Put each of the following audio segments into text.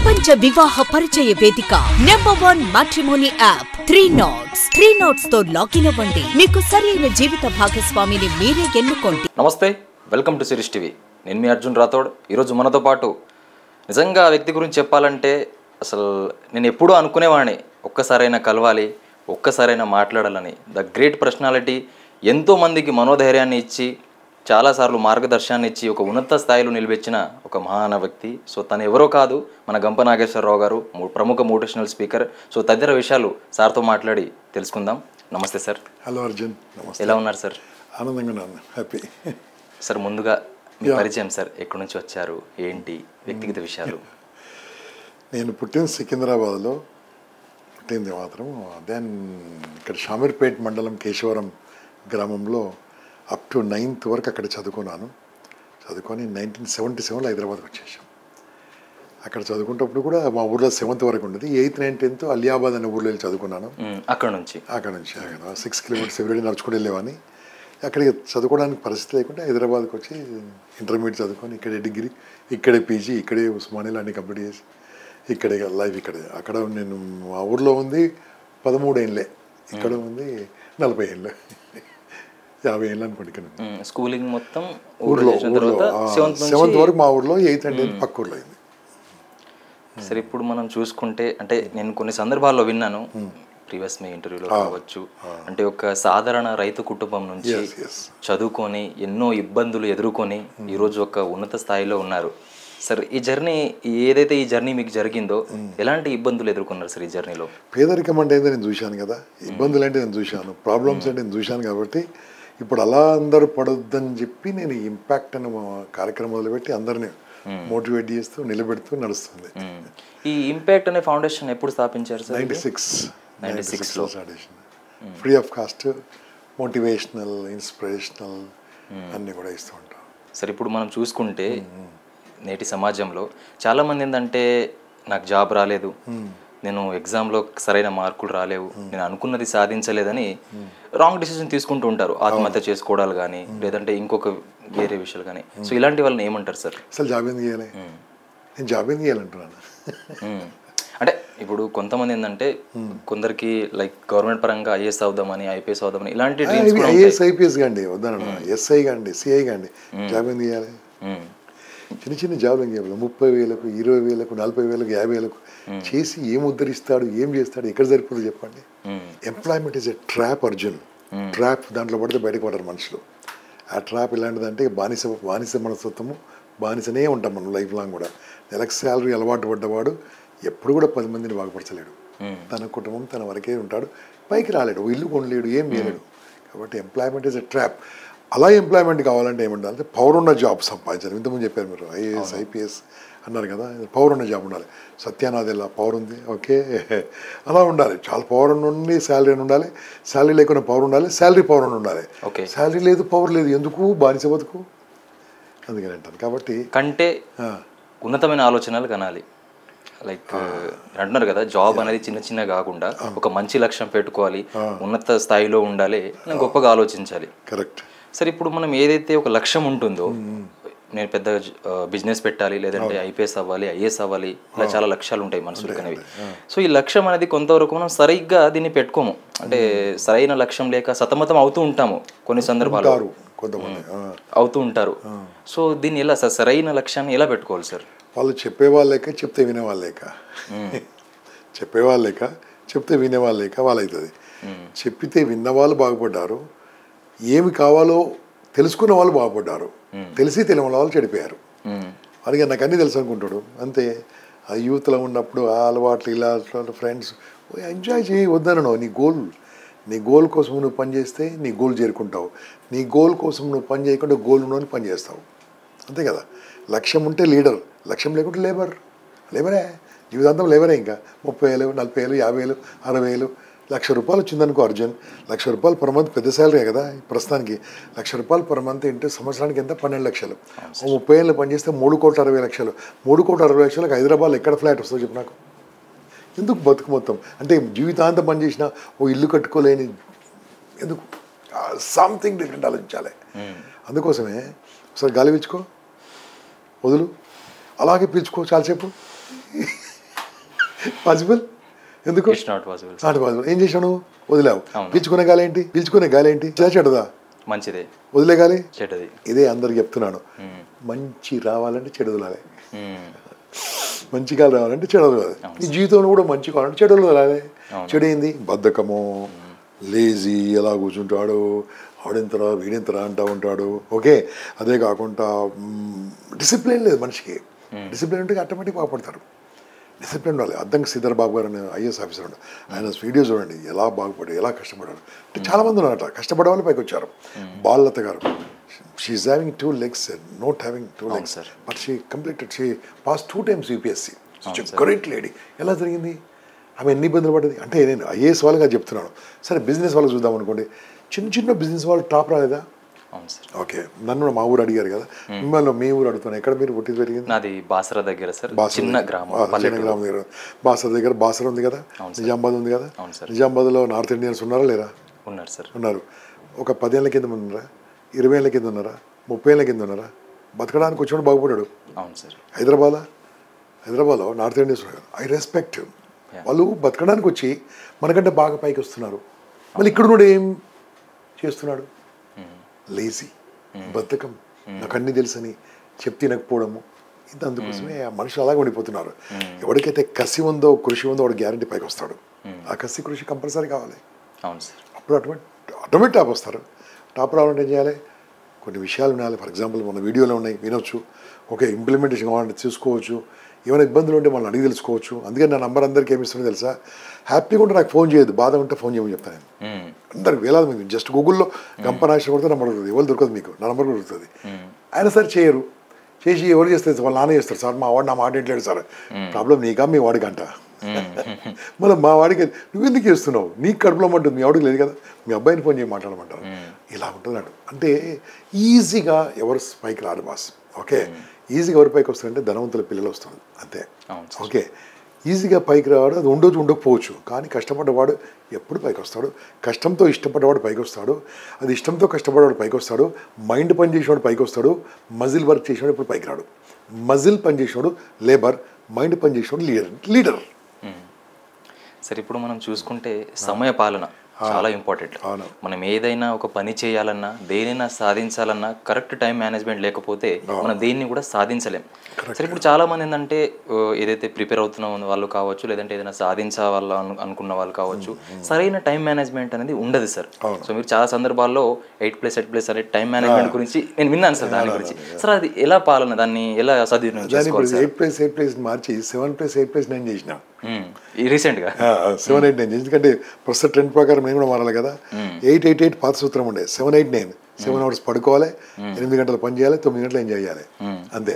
ప్రపంచ వివాహ పరిచయ వేదిక #1 మ్యాట్రిమోనీ యాప్ 3 Knots తో లాగిన్ అవ్వండి. మీకు సరైన జీవిత భాగస్వామిని మీరే ఎన్నుకోండి. నమస్తే, వెల్కమ్ టు సిరీస్ టీవీ. నేను మీ అర్జున్ రాథోడ్. ఈరోజు మనతో పాటు నిజంగా ఆ వ్యక్తి గురించి చెప్పాలంటే అసలు నేను ఎప్పుడూ అనుకునేవాడిని, ఒక్కసారైనా కలవాలి, ఒక్కసారైనా మాట్లాడాలని. ద గ్రేట్ పర్సనాలిటీ, ఎంతోమందికి మనోధైర్యాన్ని ఇచ్చి చాలాసార్లు మార్గదర్శనాన్ని ఇచ్చి ఒక ఉన్నత స్థాయిలో నిలబెచ్చిన ఒక మహాన వ్యక్తి. సో తను ఎవరో కాదు, మన గంప నాగేశ్వరరావు గారు, ప్రముఖ మోటివేషనల్ స్పీకర్. సో తదితర విషయాలు సార్తో మాట్లాడి తెలుసుకుందాం. నమస్తే సార్. హలో అర్జున్. నమస్తే. ఎలా ఉన్నారు సార్? ఆనందంగా ఉన్నాను, హ్యాపీ. సార్ ముందుగా మీ పరిచయం సార్, ఎక్కడి నుంచి వచ్చారు, ఏంటి వ్యక్తిగత విషయాలు? నేను పుట్టిన సికింద్రాబాద్లో పుట్టింది మాత్రం. దెన్ ఇక్కడ షామీర్పేట్ మండలం కేశవరం గ్రామంలో అప్ టు 9th వరకు అక్కడ చదువుకున్నాను. చదువుకొని 1977లో హైదరాబాద్కి వచ్చేసాం. అక్కడ చదువుకునేటప్పుడు కూడా మా ఊర్లో 7th వరకు ఉండేది. 8th, 9th, 10th అలియాబాద్ అనే ఊర్లో వెళ్ళి చదువుకున్నాను. అక్కడ నుంచి 6 కిలోమీటర్స్ ఎవరీ నడుచుకుని వెళ్ళేవాడిని. అక్కడికి చదువుకోవడానికి పరిస్థితి లేకుండా హైదరాబాద్కి వచ్చి ఇంటర్మీడియట్ చదువుకొని ఇక్కడే డిగ్రీ, ఇక్కడే పీజీ, ఇక్కడే ఉస్మానియాలో అన్ని కంప్లీట్ చేసి ఇక్కడే లైఫ్ ఇక్కడే. అక్కడ నేను మా ఊర్లో ఉంది 13 ఏళ్ళే, ఇక్కడ ఉంది 40 ఏళ్ళు, 50 ఏళ్ళు అనుకోండి. ఇక్కడ స్కూలింగ్ మొత్తం ఊర్లో 7th వరకు మా ఊర్లో, 8th and 10th పక్క ఊర్లో అయింది. సరే, ఇప్పుడు మనం చూసుకుంటే అంటే నేను కొన్ని సందర్భాల్లో విన్నాను, ప్రీవియస్ మీ ఇంటర్వ్యూలో కావచ్చు, అంటే ఒక సాధారణ రైతు కుటుంబం నుంచి చదువుకొని ఎన్నో ఇబ్బందులు ఎదుర్కొని ఈరోజు ఒక ఉన్నత స్థాయిలో ఉన్నారు. సార్ ఈ జర్నీ, ఏదైతే ఈ జర్నీ మీకు జరిగిందో ఎలాంటి ఇబ్బందులు ఎదుర్కొన్నారు సార్ ఈ జర్నీలో? పేదరికం అంటే నేను చూశాను కదా, ఇబ్బందులు అంటే నేను చూశాను, ప్రాబ్లమ్స్ అంటే నేను చూశాను. కాబట్టి ఇప్పుడు అలా అందరూ పడొద్దని చెప్పి నేను ఇంపాక్ట్ అనే కార్యక్రమం మొదలుపెట్టి అందరినీ మోటివేట్ చేస్తూ నిలబెడుతూ నడుస్తుంది. ఈ ఇంపాక్ట్ అనే ఫౌండేషన్ ఎప్పుడు స్థాపించారు సార్? 96లో free of cost motivational, inspirational అన్నీ కూడా ఇస్తూ ఉంటాం. సరే, ఇప్పుడు మనం చూసుకుంటే నేటి సమాజంలో చాలామంది ఏంటంటే నాకు జాబ్ రాలేదు, నేను ఎగ్జామ్లో సరైన మార్కులు రాలేవు, నేను అనుకున్నది సాధించలేదని రాంగ్ డిసిజన్ తీసుకుంటూ ఉంటారు. ఆత్మహత్య చేసుకోవడాలు కానీ, లేదంటే ఇంకొక వేరే విషయాలు కానీ. సో ఇలాంటి వాళ్ళని ఏమంటారు సార్? అసలు జాబ్ ఏం చేయాలి, నేను జాబ్ ఏం చేయాలంటున్నాను. అంటే ఇప్పుడు కొంతమంది ఏంటంటే కొందరికి లైక్ గవర్నమెంట్ పరంగా ఐఏఎస్ అవుదామని, ఐపీఎస్ అవుదామని ఇలాంటి ఐఏఎస్ ఐపీఎస్ కాండి వద్దన, ఎస్ఐ కాండి, సిఐ కాండి, జాబ్ ఏం చేయాలి? చిన్న చిన్న జాబ్ ఏం చేయాలి? 30,000, 20,000, 40,000, 50,000 చేసి ఏం ఉద్ధరిస్తాడు, ఏం చేస్తాడు, ఎక్కడ సరిపోతుంది చెప్పండి? Employment is a trap Arjun, trap. దాంట్లో పడితే బయటకు పడరు మనుషులు. ఆ ట్రాప్ ఎలాంటిదంటే బానిస మనస్తత్వము, బానిసనే ఉంటాం మనం లైఫ్ లాంగ్ కూడా. నెలకు శాలరీ అలవాటు పడ్డవాడు ఎప్పుడు కూడా 10 మందిని బాగుపరచలేడు. తన కుటుంబం తన వరకే ఉంటాడు, పైకి రాలేడు, ఇల్లు కొనలేడు, ఏం చేయలేడు. కాబట్టి ఎంప్లాయ్మెంట్ ఈజ్ ఎ ట్రాప్. అలా ఎంప్లాయ్మెంట్ కావాలంటే ఏముండాలంటే పవర్ ఉన్న జాబ్ సంపాదించాలి. ఇంతకుముందు చెప్పారు మీరు, ఐఏఎస్ ఐపీఎస్ అన్నారు కదా, పవర్ ఉన్న జాబ్ ఉండాలి. సత్యానాథ్ పవర్ ఉంది, ఓకే, అలా ఉండాలి. చాలా పవర్ ఉండి శాలరీ అని ఉండాలి, శాలరీ లేకుండా పవర్ ఉండాలి, శాలరీ పవర్ అని ఉండాలి. శాలరీ లేదు, పవర్ లేదు, ఎందుకు బానిస బతుకు? అందుకని అంటాను. కాబట్టి కంటే ఉన్నతమైన ఆలోచనలు కనాలి. లైక్ అంటున్నారు కదా, జాబ్ అనేది చిన్న చిన్న కాకుండా ఒక మంచి లక్ష్యం పెట్టుకోవాలి, ఉన్నత స్థాయిలో ఉండాలి, గొప్పగా ఆలోచించాలి. కరెక్ట్. సరే, ఇప్పుడు మనం ఏదైతే ఒక లక్ష్యం ఉంటుందో, నేను పెద్ద బిజినెస్ పెట్టాలి, లేదంటే ఐపీఎస్ అవ్వాలి, ఐఏఎస్ అవ్వాలి, ఇలా చాలా లక్ష్యాలు ఉంటాయి మనుషులకు అనేవి. సో ఈ లక్ష్యం అనేది కొంతవరకు మనం సరిగ్గా దీన్ని పెట్టుకోము, అంటే సరైన లక్ష్యం లేక సతమతం అవుతూ ఉంటాము, కొన్ని సందర్భాలు అవుతూ ఉంటారు. సో దీన్ని ఎలా సార్, సరైన లక్ష్యాన్ని ఎలా పెట్టుకోవాలి సార్? వాళ్ళు చెప్పేవాళ్ళు లేక చెప్తే వినేవాళ్ళు లేక, చెప్పేవాళ్ళు లేక చెప్తే వినేవాళ్ళు లేక వాళ్ళు అవుతుంది. చెప్పితే విన్నవాళ్ళు బాగుపడ్డారు, ఏమి కావాలో తెలుసుకున్న వాళ్ళు బాగుపడ్డారు, తెలిసి తెలియని వాళ్ళు చెడిపోయారు. అలాగే నాకు అన్నీ తెలుసు అనుకుంటాడు అంతే. ఆ యూత్లో ఉన్నప్పుడు ఆ అలవాట్లు, ఇలా ఫ్రెండ్స్ ఎంజాయ్ చేయి, వద్దనను. నీ గోల్ కోసం నువ్వు పని చేస్తే నీ గోల్ చేరుకుంటావు. నీ గోల్ కోసం నువ్వు పని చేయకుండా గోల్ ఉన్నోని పని చేస్తావు, అంతే కదా. లక్ష్యం ఉంటే లీడర్, లక్ష్యం లేకుంటే లేబరే, జీవితాంతం లేబరే. ఇంకా 30,000, 40,000, 50,000, 60,000, ₹1,00,000 వచ్చిందనుకో అర్జున్, ₹1,00,000 పర్ మంత్ పెద్ద శాలరీ కదా ప్రస్తుతానికి. ₹1,00,000 పర్ మంత్ అంటే సంవత్సరానికి ఎంత? 12 లక్షలు. 30 ఏళ్ళు పనిచేస్తే 3,60,00,000. 3,60,00,000 హైదరాబాద్లో ఎక్కడ ఫ్లాట్ వస్తుందో చెప్పు నాకు? ఎందుకు బతుకు మొత్తం? అంటే జీవితాంతం పనిచేసిన ఓ ఇల్లు కట్టుకోలేని ఎందుకు? సంథింగ్ డిఫరెంట్ ఆలోచించాలి. అందుకోసమే ఒకసారి గాలి పీల్చుకో, వదులు, అలాగే పీల్చుకో చాలాసేపు, పాసిబుల్ ఎందుకు it's not possible. Not possible. ఏం చేశాను? వదిలావు. పీల్చుకునే గాలి ఏంటి? పీల్చుకునే గాలి ఏంటి? చెడదా? మంచిదే. వదిలే గాలి చెడ్డది. ఇదే అందరికి చెప్తున్నాను. మంచి రావాలంటే చెడు వదలాలి, మంచి గాలి రావాలంటే చెడు వదలాలి. ఈ జీవితంలో కూడా మంచి కావాలంటే చెడు వదలాలి. చెడు ఏంది? బద్ధకము, లేజీ, ఎలా కూర్చుంటాడు, ఆడింతరా వీడింతరా అంటూ ఉంటాడు. ఓకే, అదే కాకుండా డిసిప్లిన్ లేదు మనిషికి. డిసిప్లిన్ ఉంటే ఆటోమేటిక్ బాగుపడతారు. డిసిప్లిన్ ఉండాలి. అద్దంకి శ్రీధర్ బాబు గారు అనే ఐఏఎస్ ఆఫీసర్ ఉండే, ఆయన వీడియో చూడండి, ఎలా బాగుపడి ఎలా కష్టపడారు అంటే. చాలామంది ఉన్నారట కష్టపడే వాళ్ళు పైకి వచ్చారు. బాలలత గారు, she's having 2 legs, not having 2 legs, but she completed, she pass 2 times UPSC. Great lady. ఎలా జరిగింది? ఆమె ఎన్ని ఇబ్బందులు పడ్డది అంటే. నేను ఐఏఎస్ వాళ్ళగా చెప్తున్నాను. సరే బిజినెస్ వాళ్ళకి చూద్దాం అనుకోండి. చిన్న చిన్న బిజినెస్ వాళ్ళు టాప్ రాలేదా? ఓకే, నన్ను మా ఊరు అడిగారు కదా, మిమ్మల్ని మీ ఊరు అడుగుతున్నాను. ఎక్కడ మీరు పుట్టి పెరిగింది? నాది బాసరా దగ్గర సార్. చిన్న గ్రామం దగ్గర. బాసరా దగ్గర బాసరా ఉంది కదా, నిజామాబాద్ ఉంది కదా. నిజామాబాద్లో నార్త్ ఇండియన్స్ ఉన్నారా లేరా? ఉన్నారు సార్. ఉన్నారు. ఒక 10 ఏళ్ళ కింద ఉన్నారా, 20 ఏళ్ళ కింద ఉన్నారా, 30 ఏళ్ళ కింద ఉన్నారా? బతకడానికి వచ్చినప్పుడు బాగుపడ్డాడు. అవును సార్. హైదరాబాద్లో నార్త్ ఇండియన్స్ ఉన్నారు. I respect. వాళ్ళు బతకడానికి వచ్చి మనకంటే బాగా పైకి వస్తున్నారు. మళ్ళీ ఇక్కడ కూడా ఏం చేస్తున్నాడు? లేజీ, బద్ధకం, నాకు అన్నీ తెలుసని చెప్తే తినకపోవడము. ఇది అందుకోసమే ఆ మనుషులు అలాగే ఉండిపోతున్నారు. ఎవరికైతే కసి ఉందో, కృషి ఉందో, వాడు గ్యారంటీ పైకి వస్తాడు. ఆ కసి కృషి కంపల్సరీ కావాలి. అవును సార్. అప్పుడు ఆటోమేటిక్ టాప్ వస్తారు. టాప్ రావాలంటే ఏం చేయాలి? కొన్ని విషయాలు వినాలి. ఫర్ ఎగ్జాంపుల్ మన వీడియోలో ఉన్నాయి, వినొచ్చు. ఓకే, ఇంప్లిమెంటేషన్ కావాలంటే చూసుకోవచ్చు. ఏమైనా ఇబ్బందులు ఉంటే వాళ్ళని అడిగి తెలుసుకోవచ్చు. అందుకని నా నంబర్ అందరికీ ఏమి ఇస్తుందో తెలుసా? హ్యాపీగా ఉంటే నాకు ఫోన్ చేయదు, బాధ ఉంటే ఫోన్ చేయమని చెప్తాను నేను. అందరికి వేలాది మంది జస్ట్ గూగుల్లో గంపనాశ కొడితే నంబర్ దొరుకుతుంది. ఎవరు దొరకదు మీకు, నా నంబర్ దొరుకుతుంది. ఆయన సార్ చేయరు. చేసి ఎవరు చేస్తారు? వాళ్ళ నాన్న చేస్తారు. సార్ మా వాడు నా మాట ఏంటలేడు సార్. ప్రాబ్లం నీకా మీ వాడికి అంట. మళ్ళీ మా వాడికి నువ్వెందుకు చేస్తున్నావు? నీకు కడుపులో ఉంటుంది, మీ వాడికి లేదు కదా, మీ అబ్బాయిని ఫోన్ చేసి మాట్లాడమంటారు. ఇలా ఉంటున్నాడు. అంటే ఈజీగా ఎవరు పైకి రారు బాస్. ఓకే, ఈజీగా ఎవరి పైకి వస్తారంటే ధనవంతుల పిల్లలు వస్తారు అంతే. ఓకే, ఈజీగా పైకి రావాడు. అది ఉండకపోవచ్చు, కానీ కష్టపడ్డవాడు ఎప్పుడు పైకి వస్తాడు. కష్టంతో ఇష్టపడ్డవాడు పైకి వస్తాడు. అది ఇష్టంతో కష్టపడేవాడు పైకి వస్తాడు. మైండ్ పని చేసేవాడు పైకి వస్తాడు. మజిల్ వర్క్ చేసేవాడు ఇప్పుడు పైకి రాడు. మజిల్ పని చేసేవాడు లేబర్, మైండ్ పని చేసేవాడు లీడర్. సరే, ఇప్పుడు మనం చూసుకుంటే సమయ పాలన చాలా ఇంపార్టెంట్. మనం ఏదైనా ఒక పని చేయాలన్నా, దేనైనా సాధించాలన్నా కరెక్ట్ టైం మేనేజ్మెంట్ లేకపోతే మనం దేన్ని కూడా సాధించలేం. సరే, ఇప్పుడు చాలా మంది ఏంటంటే ఏదైతే ప్రిపేర్ అవుతున్న వాళ్ళు కావచ్చు, లేదంటే ఏదైనా సాధించాల అనుకున్న వాళ్ళు కావచ్చు, సరైన టైం మేనేజ్మెంట్ అనేది ఉండదు సార్. సో మీరు చాలా సందర్భాల్లో 8+8+ అనే టైం మేనేజ్మెంట్ గురించి నేను విన్నాను సార్. దాని గురించి సార్ అది ఎలా పాలన, దాన్ని ఎలా సద్వినియోగం చేసుకోవాలి? 8+8+ మార్చి 7+8+9 చేసిన రీసెంట్గా 7-8-9. ఎందుకంటే ప్రస్తుత ట్రెండ్ ప్రకారం నేను కూడా మారాలి కదా. 8-8-8 పాత సూత్రం ఉండే. 7-8-9 7 hours పడుకోవాలి, 8 గంటలు పని చేయాలి, 9 గంటలు ఎంజాయ్ చేయాలి అంతే.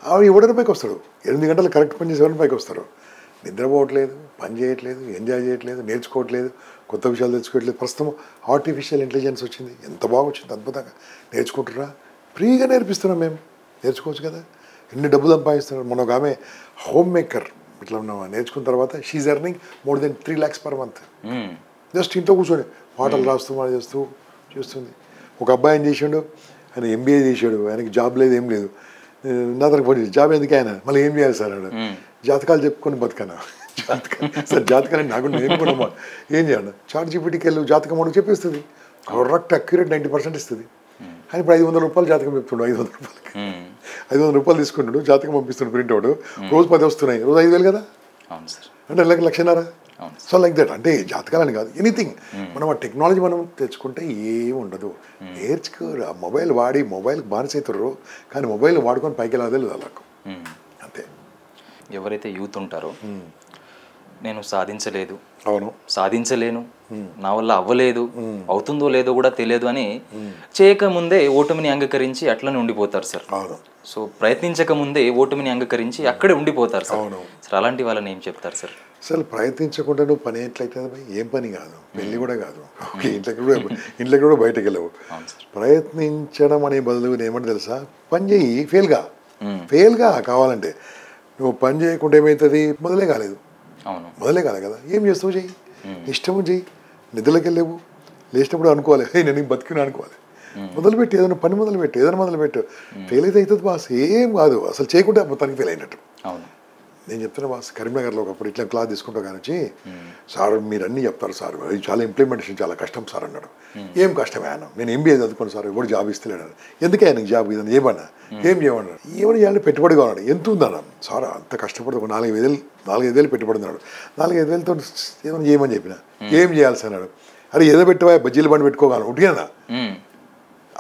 అవి ఎవడని పైకి వస్తాడు? 8 గంటలు కరెక్ట్ పని చేసి ఎవరిని పైకి వస్తారు? నిద్రపోవట్లేదు, పని చేయట్లేదు, ఎంజాయ్ చేయట్లేదు, నేర్చుకోవట్లేదు, కొత్త విషయాలు తెలుసుకోవట్లేదు. ప్రస్తుతం ఆర్టిఫిషియల్ ఇంటెలిజెన్స్ వచ్చింది, ఎంత బాగా వచ్చింది, అద్భుతంగా. నేర్చుకుంటున్నా, ఫ్రీగా నేర్పిస్తున్నాం మేము. నేర్చుకోవచ్చు కదా. ఎన్ని డబ్బులు సంపాదిస్తున్నారు. మన ఒక ఆమె హోమ్ మేకర్ ఇట్లా ఉన్నామా, నేర్చుకున్న తర్వాత she's earning more than 3 lakhs per month. Just ఇంట్లో కూర్చొని పాటలు రాస్తూ చేస్తుంది. ఒక అబ్బాయి ఏం చేసాడు, ఆయన MBA చేశాడు, ఆయనకి జాబ్ లేదు, ఏం లేదు. నా తనకు పని జాబ్ ఎందుకు ఆయన మళ్ళీ ఏం చేయాలి సార్ అన్నాడు. జాతకాలు చెప్పుకొని బతకనా? సార్ జాతకాలు నాకు నేను కూడా ఏం చేయాలి? ChatGPTకి వెళ్ళి జాతకం మనకు చెప్పేస్తుంది, కరెక్ట్ అక్యురేట్ 90% ఇస్తుంది. కానీ ఇప్పుడు 500 రూపాయలు జాతకం చెప్తుండు. 500 రూపాయలకి 500 రూపాయలు తీసుకుంటాడు, జాతకం పంపిస్తుండు ప్రింట్అవుట్. రోజు 10 వస్తున్నాయి, రోజు 5,000 కదా. అంటే 1,00,000. So like that. అంటే జాతకాలని కాదు, ఎనీథింగ్. మనం ఆ టెక్నాలజీ మనం తెచ్చుకుంటే ఏమి ఉండదు. నేర్చుకోరు. ఆ మొబైల్ వాడి మొబైల్కి బానిసవుతారు, కానీ మొబైల్ వాడుకొని పైకి వెళ్ళాలి వాళ్ళకు అంతే. ఎవరైతే యూత్ ఉంటారో, నేను సాధించలేదు, అవును సాధించలేను, నా వల్ల అవ్వలేదు, అవుతుందో లేదో కూడా తెలియదు అని చేయకముందే ఓటమిని అంగీకరించి అట్లనే ఉండిపోతారు సార్. సో ప్రయత్నించక ముందే ఓటమిని అంగీకరించి అక్కడే ఉండిపోతారు సార్. సార్ అలాంటి వాళ్ళని ఏం చెప్తారు సార్? అసలు ప్రయత్నించకుండా నువ్వు పని ఎట్లయితే ఏం పని కాదు, పెళ్ళి కూడా కాదు, ఓకే, ఇంట్లోకి కూడా బయటకు వెళ్ళవు. ప్రయత్నించడం అనే బదులు ఏమంటే తెలుసా, పని చేయి, ఫెయిల్గా కావాలంటే. నువ్వు పని చేయకుండా ఏమవుతుంది, మొదలే కాలేదు కదా, ఏం చేస్తావు, చెయ్యి, ఇష్టము చెయ్యి. నిద్రలోకి వెళ్ళేవు, లేచినప్పుడు అనుకోవాలి, నేను బతికిన అనుకోవాలి. మొదలుపెట్టి ఏదైనా పని మొదలుపెట్టు, ఫెయిల్ అయితే అవుతుంది బాస్, ఏం కాదు. అసలు చేయకుంటే మొత్తానికి ఫెయిల్ అయినట్టు. నేను చెప్తున్నా బాస్, కరీంనగర్లో ఒకప్పుడు ఇట్లా క్లాస్ తీసుకుంటా కానీ వచ్చి, సార్ మీరు అన్నీ చెప్తారు సార్, అది చాలా ఇంప్లిమెంటేషన్ చాలా కష్టం సార్ అన్నాడు. ఏం కష్టమే అన్న, నేను ఎంబీఏ చదువుకోను సార్, ఎవరు జాబ్ ఇస్తలేడు. ఎందుకే నీకు జాబ్ ఇదని ఏమన్నా, ఏం చేయమన్నాడు. ఏమని చేయాలి, పెట్టుబడి కావాలన్నాడు. ఎంత ఉందన్నా సార్, అంత కష్టపడి ఒక 4-5 వేలు పెట్టుబడి ఉన్నాడు. 4-5 వేలతో ఏమైనా చేయమని చెప్పిన. ఏం చేయాలి సార్ అన్నాడు. అరే ఏదో పెట్టవా, బజ్జీల బండి పెట్టుకోగలను ఉట్టినా.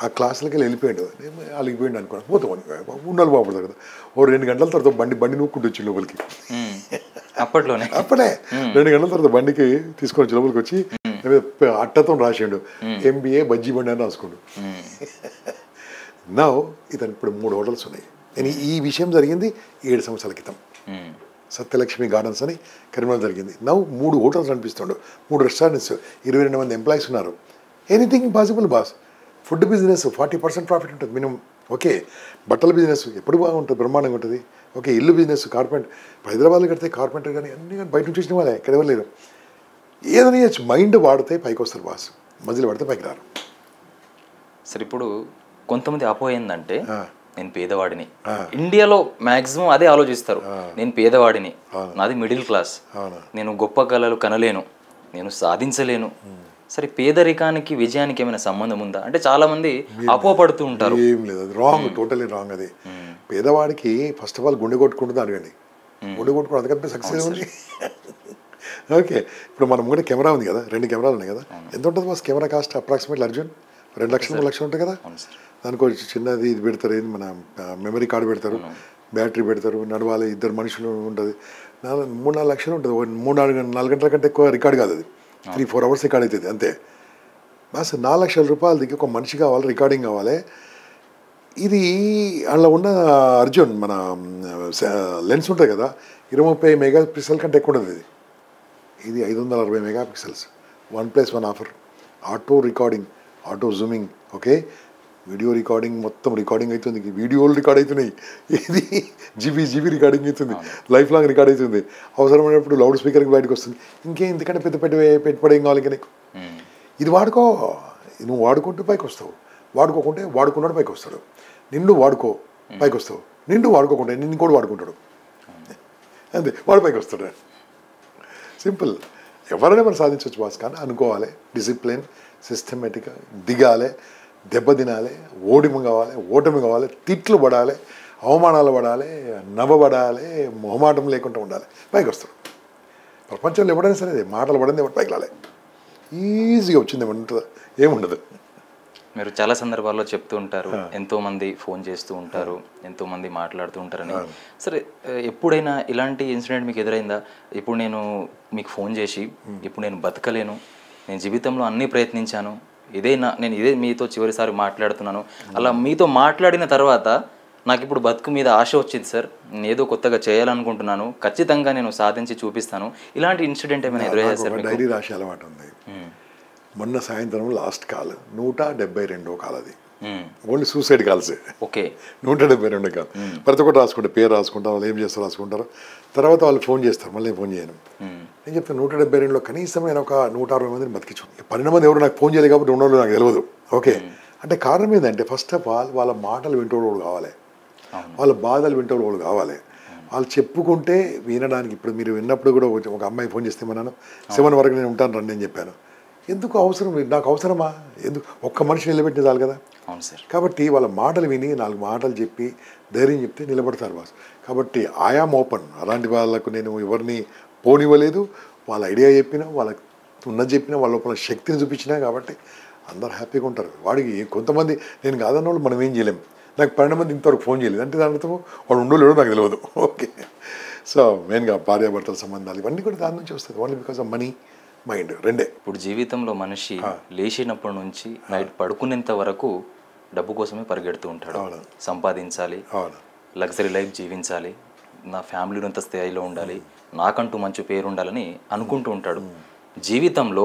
ఆ క్లాసులకి వెళ్ళిపోయాడు, అలిగిపోయాడు అనుకోండి. పోతాం ఉండాలి బాగుపడతాడు కదా. ఓ 2 గంటల తర్వాత బండి నూక్కుంటూ వచ్చి లోపలికి. అప్పుడే 2 గంటల తర్వాత బండికి తీసుకొని వచ్చి లోపలికి వచ్చి అట్టతో రాసిండు ఎంబీఏ బజ్జీ బండి అని రాసుకోండు. నా ఇతను ఇప్పుడు 3 హోటల్స్ ఉన్నాయి. నేను ఈ విషయం జరిగింది 7 సంవత్సరాల క్రితం. సత్యలక్ష్మి గార్డెన్స్ అని కరీంనగర్ జరిగింది. నా 3 హోటల్స్ అనిపిస్తుండు, 3 రెస్టారెంట్స్, 22 మంది ఎంప్లాయీస్ ఉన్నారు. Anything possible boss. Food business 40% profit ఉంటుంది మినిమం. ఓకే, బట్టల బిజినెస్ ఎప్పుడు బాగుంటుంది, బ్రహ్మాండంగా ఉంటుంది. ఓకే, ఇల్లు బిజినెస్, కార్పెంటర్, హైదరాబాద్లో కడితే కార్పెంటర్ కానీ అన్ని కానీ బయట నుంచి వచ్చిన వాళ్ళే, ఎక్కడ వెళ్ళలేరు. ఏదైనా చేయొచ్చు, మైండ్ వాడితే పైకి వస్తారు బాస్, మధ్యలో పడితే పైకి రారు. సరే, ఇప్పుడు కొంతమంది అపోయిందంటే నేను పేదవాడిని, ఇండియాలో మ్యాక్సిమం అదే ఆలోచిస్తారు. నేను పేదవాడిని, నాది మిడిల్ క్లాస్, నేను గొప్ప కళలు కనలేను, నేను సాధించలేను. సరే, పేదరికానికి విజయానికి ఏమైనా సంబంధం ఉందా అంటే చాలా మంది అపోపడుతూ ఉంటారు. ఏం లేదు, అది రాంగ్, టోటలీ రాంగ్. అది పేదవాడికి ఫస్ట్ ఆఫ్ ఆల్ గుండె కొట్టుకుంటుంది అడగండి. గుండె కొట్టుకుంటే అందుకంటే సక్సెస్ ఉంది. ఓకే, ఇప్పుడు మనం కూడా కెమెరా ఉంది కదా, 2 కెమెరాలు ఉన్నాయి కదా. ఎంత ఉంటుంది boss camera cost approximately Arjun? 2 లక్షలు 3 లక్షలు ఉంటాయి కదా. దానికి చిన్నది ఇది పెడతారు, ఇది మన మెమరీ కార్డు పెడతారు, బ్యాటరీ పెడతారు, నడవాలి, 2 మనుషులు ఉంటుంది, 3-4 లక్షలు ఉంటుంది. 3-4 గంటల కంటే ఎక్కువ రికార్డ్ కాదు అది, 3-4 అవర్స్ రికార్డ్ అవుతుంది అంతే. బాస్ 4 లక్షల రూపాయలు దిగి ఒక మనిషి కావాలి, రికార్డింగ్ కావాలి. ఇది అందులో ఉన్న అర్జున్ మన లెన్స్ ఉంటుంది కదా, 20-30 మెగాపిక్సెల్ కంటే ఎక్కువ ఉంటుంది. ఇది 560 megapixels, 1+1 offer, auto recording, auto zooming. Okay, video recording మొత్తం రికార్డింగ్ అవుతుంది, వీడియోలు రికార్డ్ అవుతున్నాయి, ఇది జీబీ రికార్డింగ్ అవుతుంది, లైఫ్ లాంగ్ రికార్డ్ అవుతుంది. అవసరమైనప్పుడు లౌడ్ స్పీకర్కి బయటకు వస్తుంది. ఇంకేం ఇంతకంటే పెట్టుబడి ఏం కావాలి ఇంకా నీకు? ఇది వాడుకో, నువ్వు వాడుకుంటూ పైకి వస్తావు, వాడుకోకుంటే వాడుకున్నాడు పైకి వస్తాడు. నిన్ను వాడుకో పైకి వస్తావు, నిన్ను వాడుకోకుంటే నిన్ను కూడా వాడుకుంటాడు, అంతే, వాడు పైకి వస్తాడు. సింపుల్. ఎవరైనా మనం సాధించవచ్చు బాస్, కానీ అనుకోవాలి, డిసిప్లిన్, సిస్టమేటిక్గా దిగాలి, దెబ్బ తినాలి, ఓటమి కావాలి, తిట్లు పడాలి, అవమానాలు పడాలి, నవ్వబడాలి, మొహమాటం లేకుండా ఉండాలి, పైకి వస్తాడు. ప్రపంచంలో ఎవడైనా సరే మాటలు పడింది ఎవరు పైకి రాలే, ఈజీగా వచ్చింది ఏముండదు. మీరు చాలా సందర్భాల్లో చెప్తూ ఉంటారు, ఎంతోమంది ఫోన్ చేస్తూ ఉంటారు, ఎంతోమంది మాట్లాడుతూ ఉంటారని. సరే, ఎప్పుడైనా ఇలాంటి ఇన్సిడెంట్ మీకు ఎదురైందా? ఇప్పుడు నేను మీకు ఫోన్ చేసి, ఇప్పుడు నేను బతకలేను, నేను జీవితంలో అన్నీ ప్రయత్నించాను, నేను ఇదే మీతో చివరిసారి మాట్లాడుతున్నాను, అలా మీతో మాట్లాడిన తర్వాత నాకు ఇప్పుడు బతుకు మీద ఆశ వచ్చింది సార్, నేను ఏదో కొత్తగా చేయాలనుకుంటున్నాను, ఖచ్చితంగా నేను సాధించి చూపిస్తాను, ఇలాంటి ఇన్సిడెంట్ ఏమైనా ఎదురయ్యారు సార్? డైరీ రాసే అలవాటు ఉంది. మొన్న సాయంత్రం లాస్ట్ కాల్ 172 కాల్, అది only suicide calls. Okay, 172 call. ప్రతి ఒక్కటి రాసుకుంటే పేరు రాసుకుంటారు, వాళ్ళు ఏం చేస్తారు రాసుకుంటారు, తర్వాత వాళ్ళు ఫోన్ చేస్తారు, మళ్ళీ ఫోన్ చేయను. నేను చెప్తాను 172లో కనీసం నేను ఒక 160 మందిని బతికించు. 12 మంది ఎవరు నాకు ఫోన్ చేయలేదు కాబట్టి 200 నాకు తెలియదు. ఓకే, అంటే కారణం ఏంటంటే ఫస్ట్ ఆఫ్ ఆల్ వాళ్ళ మాటలు వింటోడు కావాలి, వాళ్ళ బాధలు వింటోడు కావాలి, వాళ్ళు చెప్పుకుంటే వినడానికి. ఇప్పుడు మీరు విన్నప్పుడు కూడా ఒక అమ్మాయి ఫోన్ చేస్తే మన్నాను 7 వరకు నేను ఉంటాను రండి అని చెప్పాను. ఎందుకు అవసరం, నాకు అవసరమా? ఎందుకు? ఒక్క మనిషి నిలబెట్టిన చాలు కదా. అవును సార్. కాబట్టి వాళ్ళ మాటలు విని 4 మాటలు చెప్పి ధైర్యం చెప్తే నిలబడతారు బాస్. కాబట్టి ఐఆమ్ ఓపెన్. అలాంటి వాళ్ళకు నేను ఎవరిని పోనివ్వలేదు. వాళ్ళ ఐడియా చెప్పినా, వాళ్ళకి ఉన్నది చెప్పినా, వాళ్ళ లోపల శక్తిని చూపించినా, కాబట్టి అందరు హ్యాపీగా ఉంటారు. వాడికి కొంతమంది నేను కాదన్న వాళ్ళు మనం ఏం చేయలేం. నాకు 12 మంది ఇంతవరకు ఫోన్ చేయలేదు అంటే దాని అర్థం వాడు ఉండలేడో నాకు తెలియదు. ఓకే, సో మెయిన్గా భార్యాభర్తల సంబంధాలు ఇవన్నీ కూడా దాని నుంచి వస్తుంది, only because of money, mind, రెండే. ఇప్పుడు జీవితంలో మనిషి లేచినప్పటి నుంచి నైట్ పడుకునేంత వరకు డబ్బు కోసమే పరిగెడుతూ ఉంటాడు. సంపాదించాలి, లగ్జరీ లైఫ్ జీవించాలి, నా ఫ్యామిలీలో అంత స్థాయిలో ఉండాలి, నాకంటూ మంచి పేరు ఉండాలని అనుకుంటూ ఉంటాడు. జీవితంలో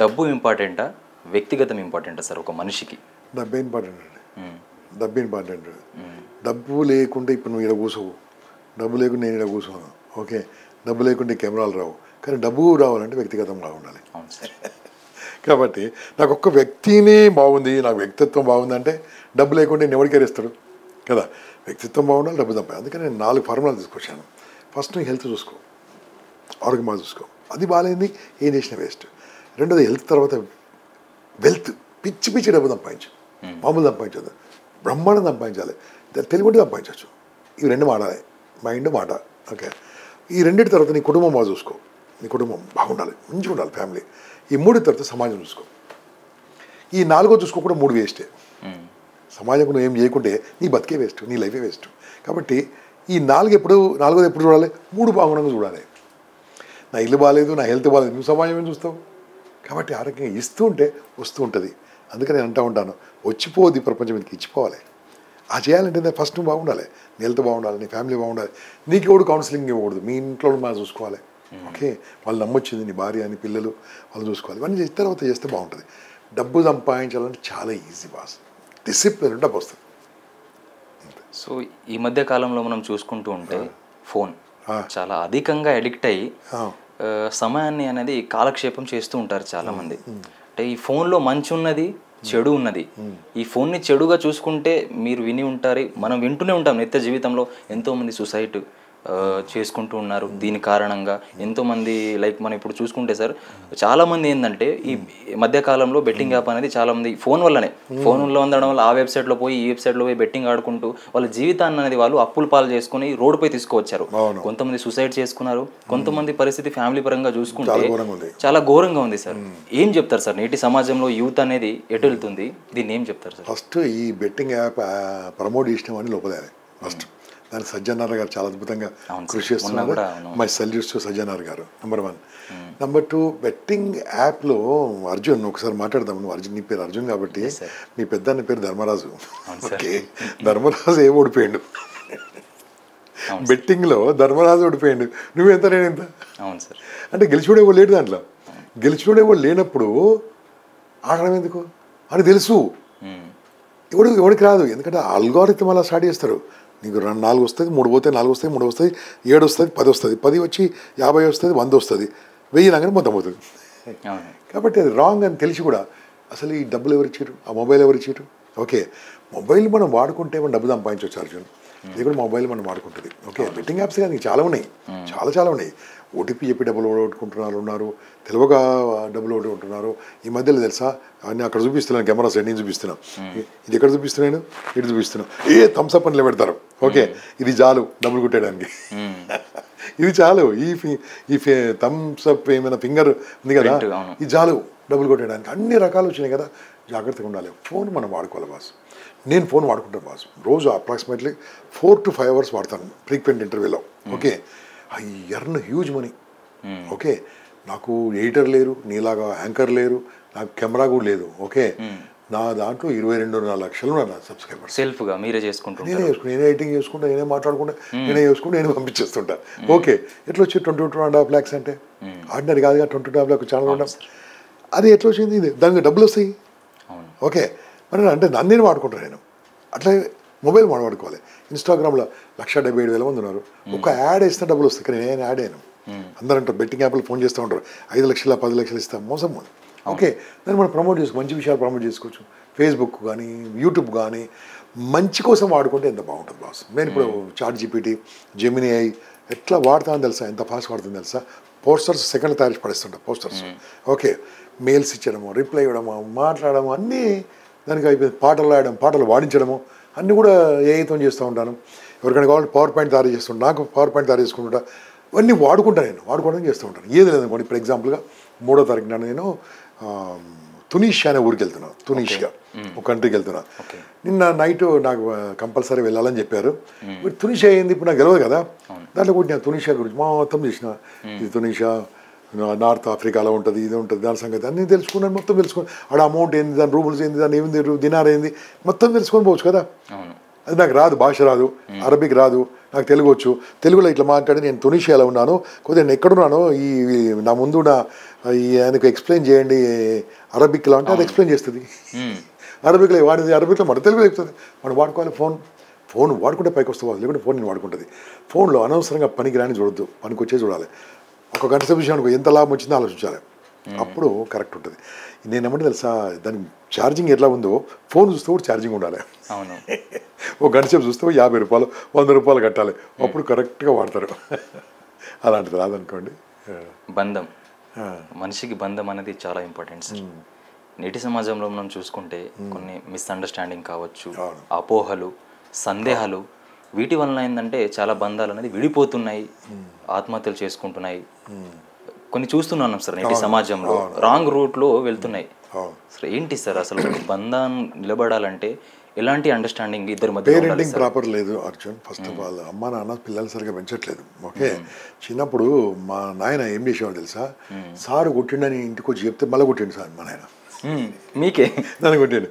డబ్బు ఇంపార్టెంటా, వ్యక్తిగతం ఇంపార్టెంటా సార్ ఒక మనిషికి? డబ్బే ఇంపార్టెంట్ అండి, డబ్బు ఇంపార్టెంట్. డబ్బు లేకుంటే ఇప్పుడు నువ్వు ఇక్కడ కూర్చోవు, డబ్బు లేకుండా నేను ఇక్కడ కూర్చోను. ఓకే, డబ్బు లేకుంటే కెమెరాలు రావు, కానీ డబ్బు రావాలంటే వ్యక్తిగతంగా ఉండాలి. కాబట్టి నాకు ఒక్క వ్యక్తినే బాగుంది, నాకు వ్యక్తిత్వం బాగుందంటే డబ్బు లేకుండా నేను ఎవరికి ఎరేస్తాడు కదా. వ్యక్తిత్వం బాగుండాలి, డబ్బు తప్ప. అందుకని నేను 4 ఫార్ములాలు తీసుకొచ్చాను. ఫస్ట్ నువ్వు హెల్త్ చూసుకో, ఆరోగ్యం బాగా చూసుకో. అది బాగాలేంది ఏం చేసిన వేస్ట్. రెండోది హెల్త్ తర్వాత వెల్త్, పిచ్చి పిచ్చి డబ్బు సంపాదించు, మామూలు సంపాదించదు, బ్రహ్మాండం సంపాదించాలి, తెలివింటే సంపాదించవచ్చు. ఇవి రెండు మాడాలి, మైండ్ మాట. ఓకే, ఈ రెండింటి తర్వాత నీ కుటుంబం బాగా చూసుకో, నీ కుటుంబం బాగుండాలి, మంచిగా ఉండాలి ఫ్యామిలీ. ఈ మూడు తర్వాత సమాజం చూసుకో. ఈ నాలుగో చూసుకోకుండా మూడు వేస్టే. సమాజం నువ్వు ఏం చేయకుంటే నీ బతికే వేస్ట్, నీ లైఫే వేస్ట్. కాబట్టి ఈ నాలుగోది ఎప్పుడు చూడాలి? మూడు బాగుండగా చూడాలి. నా ఇల్లు బాగాలేదు, నా హెల్త్ బాగాలేదు, నువ్వు సమాజం ఏం చూస్తావు? కాబట్టి ఆరోగ్యంగా ఇస్తూ ఉంటే వస్తూ ఉంటుంది. అందుకని నేను అంటూ ఉంటాను, వచ్చిపోద్ది ప్రపంచం మీదకి, ఇచ్చిపోవాలి. ఆ చేయాలంటే ఫస్ట్ నువ్వు బాగుండాలి, నీ హెల్త్ బాగుండాలి, నీ ఫ్యామిలీ బాగుండాలి. నీకు ఎవడు కౌన్సిలింగ్ ఇవ్వకూడదు, మీ ఇంట్లో మనం చూసుకోవాలి. ఓకే, వాళ్ళు నమ్మొచ్చింది, నీ భార్య, నీ పిల్లలు, వాళ్ళు చూసుకోవాలి. ఇవన్నీ చేసిన తర్వాత చేస్తే బాగుంటుంది. డబ్బు సంపాదించాలంటే చాలా ఈజీ బాస్, డిసిప్లిన్ డబ్బు వస్తుంది. సో ఈ మధ్య కాలంలో మనం చూసుకుంటూ ఉంటే ఫోన్ చాలా అధికంగా అడిక్ట్ అయ్యి సమయాన్ని అనేది కాలక్షేపం చేస్తూ ఉంటారు చాలామంది. అంటే ఈ ఫోన్లో మంచి ఉన్నది, చెడు ఉన్నది. ఈ ఫోన్ని చెడుగా చూసుకుంటే మీరు విని ఉంటారు, మనం వింటూనే ఉంటాం నిత్య జీవితంలో. ఎంతోమంది సూసైడ్ చేసుకుంటూ ఉన్నారు దీని కారణంగా. ఎంతోమంది లైక్ మనం ఇప్పుడు చూసుకుంటే సార్, చాలామంది ఏంటంటే ఈ మధ్యకాలంలో బెట్టింగ్ యాప్ అనేది చాలామంది ఫోన్లో ఉండడం వల్ల ఆ వెబ్సైట్లో పోయి ఈ వెబ్సైట్లో పోయి బెట్టింగ్ ఆడుకుంటూ వాళ్ళ జీవితాన్ని అనేది వాళ్ళు అప్పుల పాలు చేసుకుని రోడ్డుపై తీసుకువచ్చారు. కొంతమంది సూసైడ్ చేసుకున్నారు, కొంతమంది పరిస్థితి ఫ్యామిలీ పరంగా చూసుకుంటే చాలా ఘోరంగా ఉంది సార్. ఏం చెప్తారు సార్, నేటి సమాజంలో యూత్ అనేది ఎటు వెళ్తుంది, దీన్ని ఏం చెప్తారు సార్? ఫస్ట్ ఈ బెట్టింగ్ యాప్ ప్రమోట్ చేసిన అని లోపలే ఫస్ట్. దానికి సజ్జనార్ గారు చాలా అద్భుతంగా కృషి చేస్తున్నారు. మై సల్యూట్స్ టు సజ్జనార్ గారు, నెంబర్ 1. నెంబర్ 2, బెట్టింగ్ యాప్లో అర్జున్, ఒకసారి మాట్లాడదాం. నువ్వు అర్జున్, నీ పేరు అర్జున్ కాబట్టి మీ పెద్ద పేరు ధర్మరాజు. ఓకే, ధర్మరాజు ఏం ఓడిపోయాడు బెట్టింగ్లో, ధర్మరాజు ఓడిపోయాడు. నువ్వెంత, నేనెంత. అవును సార్. అంటే గెలిచిపోడే వాళ్ళు లేడు దాంట్లో. గెలిచిపోడే వాళ్ళు లేనప్పుడు ఆడడం ఎందుకు అని తెలుసు. ఎవడికి రాదు, ఎందుకంటే ఆల్గోరిథం అలా స్టార్ట్ చేస్తారు. నీకు 4 వస్తుంది, 3 పోతే 4 వస్తాయి, 3 వస్తాయి, 7 వస్తుంది, 10 వస్తుంది, 10 వచ్చి 50 వస్తుంది, 100 వస్తుంది, 1000 లాగానే మొత్తం పోతుంది. కాబట్టి అది రాంగ్ అని తెలిసి కూడా అసలు ఈ డబ్బులు ఎవరు ఇచ్చారు, ఆ మొబైల్ ఎవరు ఇచ్చారు? ఓకే, మొబైల్ మనం వాడుకుంటే మనం డబ్బు సంపాదించవచ్చు అర్జున్. ఇది కూడా మొబైల్ మనం వాడుకుంటుంది. ఓకే, బెట్టింగ్ యాప్స్ కానీ చాలా ఉన్నాయి, చాలా ఉన్నాయి. ఓటీపీ చెప్పి డబ్బులు ఓడుకుంటున్నారు ఉన్నారు, తెలివగా డబ్బులు ఓడుకుంటున్నారు. ఈ మధ్యలో తెలుసా, అన్నీ అక్కడ చూపిస్తున్నాను, కెమెరా సైడ్ నేను చూపిస్తున్నాను, ఇది ఎక్కడ చూపిస్తున్నాను, ఇటు చూపిస్తున్నాను, థమ్స్అప్ అని పెడతారు. ఓకే, ఇది చాలు డబ్బులు కొట్టేయడానికి, ఇది చాలు. ఈ థమ్స్అప్ ఏమైనా ఫింగర్ ఉంది కదా, ఇది చాలు డబ్బులు కొట్టేయడానికి. అన్ని రకాలు వచ్చినాయి కదా, జాగ్రత్తగా ఉండాలి. ఫోన్ మనం వాడుకోవాలి బాస్. నేను ఫోన్ వాడుకుంటాను బాస్, రోజు అప్రాక్సిమేట్లీ 4 to 5 hours వాడతాను ఫ్రీక్వెంట్ ఇంటర్వ్యూలో. Okay, I earn huge money. Okay, నాకు ఎడిటర్ లేరు, నీలాగా యాంకర్ లేరు, నాకు కెమెరా కూడా లేదు. ఓకే, నా దాంట్లో 22.5 లక్షలు నా సబ్స్క్రైబర్స్. సెల్ఫ్గా మీరే చేసుకుంటాను, నేనే ఎడిటింగ్ చేసుకుంటా, నేనే మాట్లాడుకుంటా, నేనే చేసుకుంటా, నేనే పంపించేస్తుంటా. ఓకే, ఎట్లా వచ్చి 22.5 lakhs అంటే ఆర్డినరీ కాదుగా. 22.5 lakhs ఛానల్ ఉండడం, అది ఎట్లా వచ్చింది? ఇది దానికి డబ్బులు వస్తాయి. ఓకే, మరి అంటే నన్ను నేను వాడుకుంటాను. నేను అట్లా మొబైల్ వాడుకోవాలి. ఇన్స్టాగ్రామ్లో 1,77,000 మంది ఉన్నారు. ఒక యాడ్ వేస్తే డబ్బులు వస్తాయి, కానీ నేను యాడ్ అయ్యాను. అందరూ అంటారు బెట్టింగ్ యాప్లు ఫోన్ చేస్తూ ఉంటారు, 5 లక్షలు 10 లక్షలు ఇస్తాం, మోసం. ఓకే, దాన్ని మనం ప్రమోట్ చేసుకో, మంచి విషయాలు ప్రమోట్ చేసుకోవచ్చు. ఫేస్బుక్ కానీ యూట్యూబ్ కానీ మంచి కోసం వాడుకుంటే ఎంత బాగుంటుంది బాస్. నేను ఇప్పుడు చాట్ జీపీటీ, జెమినీ ఐ ఎట్లా వాడతానని తెలుసా, ఎంత ఫాస్ట్ వాడుతుందో తెలుసా. పోస్టర్స్ సెకండ్ తయారు పడేస్తుంటా పోస్టర్స్. ఓకే, మెయిల్స్ ఇచ్చడము, రిప్లై ఇవ్వడము, మాట్లాడము, అన్నీ దానికి అయిపోయింది. పాటలు రాయడం, పాటలు వాడించడము అన్నీ కూడా ఏఐతో చేస్తూ ఉంటాను. ఎవరికైనా కావాలంటే పవర్ పాయింట్ తయారు చేస్తుంటాను, నాకు పవర్ పాయింట్ తయారు చేసుకుంటా. ఇవన్నీ వాడుకుంటాను, నేను వాడుకోవడం చేస్తూ ఉంటాను. ఏది లేదనుకోండి, ఇప్పుడు ఎగ్జాంపుల్గా 3వ తారీఖున నేను తునీషియా అనే ఊరికి వెళ్తున్నాను. తునీషియా ఒక కంట్రీకి వెళ్తున్నా. నిన్న నైట్ నాకు కంపల్సరీ వెళ్ళాలని చెప్పారు. ఇప్పుడు తునీషియా అయింది, ఇప్పుడు నాకు తెలియదు కదా. దాంట్లో కూడా నేను తునీషియా గురించి మొత్తం చేసిన, ఇది తునీషియా నార్త్ ఆఫ్రికాలో ఉంటుంది, ఇది ఉంటుంది, దాని సంగతి అన్నీ తెలుసుకున్నాను. మొత్తం తెలుసుకుని ఆడ అమౌంట్ ఏంది, దాని రూబుల్స్ ఏంది, దాని ఏమింది, దినార్ ఏంది, మొత్తం తెలుసుకొని పోవచ్చు కదా. అది నాకు రాదు, భాష రాదు, అరబిక్ రాదు, నాకు తెలుగు వచ్చు. తెలుగులో ఇట్లా మాట్లాడి నేను తునీషియాలో ఉన్నాను, కొద్దిగా నేను ఎక్కడున్నాను, ఈ నా ముందు ఆయనకు ఎక్స్ప్లెయిన్ చేయండి అరబిక్లో అంటే అది ఎక్స్ప్లెయిన్ చేస్తుంది. అరబిక్లో వాడింది, అరబిక్లో మన తెలుగులో చెప్తుంది. మనం వాడుకోవాలి. ఫోన్ వాడుకుంటే పైకి వస్తుంది, లేకుంటే ఫోన్ నేను వాడుకుంటుంది. ఫోన్లో అనవసరంగా పనికి రాని చూడొద్దు, పనికి వచ్చే చూడాలి. ఒక గంట సేపు విషయానికి ఎంత లాభం వచ్చిందో ఆలోచించాలి. అప్పుడు కరెక్ట్ ఉంటుంది. నేను ఏమంటే తెలుసా, దానికి ఛార్జింగ్ ఎట్లా ఉందో ఫోన్ చూస్తే కూడా ఛార్జింగ్ ఉండాలి. అవును. ఒక గంట సేపు చూస్తే 50 రూపాయలు 100 రూపాయలు కట్టాలి, అప్పుడు కరెక్ట్గా వాడతారు. అలాంటిది రాదనుకోండి. బంధం, మనిషికి బంధం అనేది చాలా ఇంపార్టెంట్ సార్. నేటి సమాజంలో మనం చూసుకుంటే కొన్ని మిస్అండర్స్టాండింగ్ కావచ్చు, అపోహలు, సందేహాలు, వీటి వలన ఏంటంటే చాలా బంధాలు అనేది విడిపోతున్నాయి, ఆత్మహత్యలు చేసుకుంటున్నాయి. కొన్ని చూస్తున్నాం సార్ నేటి సమాజంలో రాంగ్ రూట్లో వెళ్తున్నాయి. సార్ ఏంటి సార్ అసలు బంధం నిలబడాలంటే ఎలాంటి అండర్స్టాండింగ్ ఇద్దరి మధ్య? పేరెంటింగ్ ప్రాపర్ లేదు అర్జున్. ఫస్ట్ ఆఫ్ ఆల్ అమ్మ నాన్న పిల్లలు సరిగా పెంచట్లేదు. ఓకే, చిన్నప్పుడు మా నాయన ఏం చేసేవాడు తెలుసా, సారు కొట్టిండని ఇంటికి వచ్చి చెప్తే మళ్ళీ కొట్టిండు సార్ మా నాయన. మీకే నన్ను కొట్టిండు,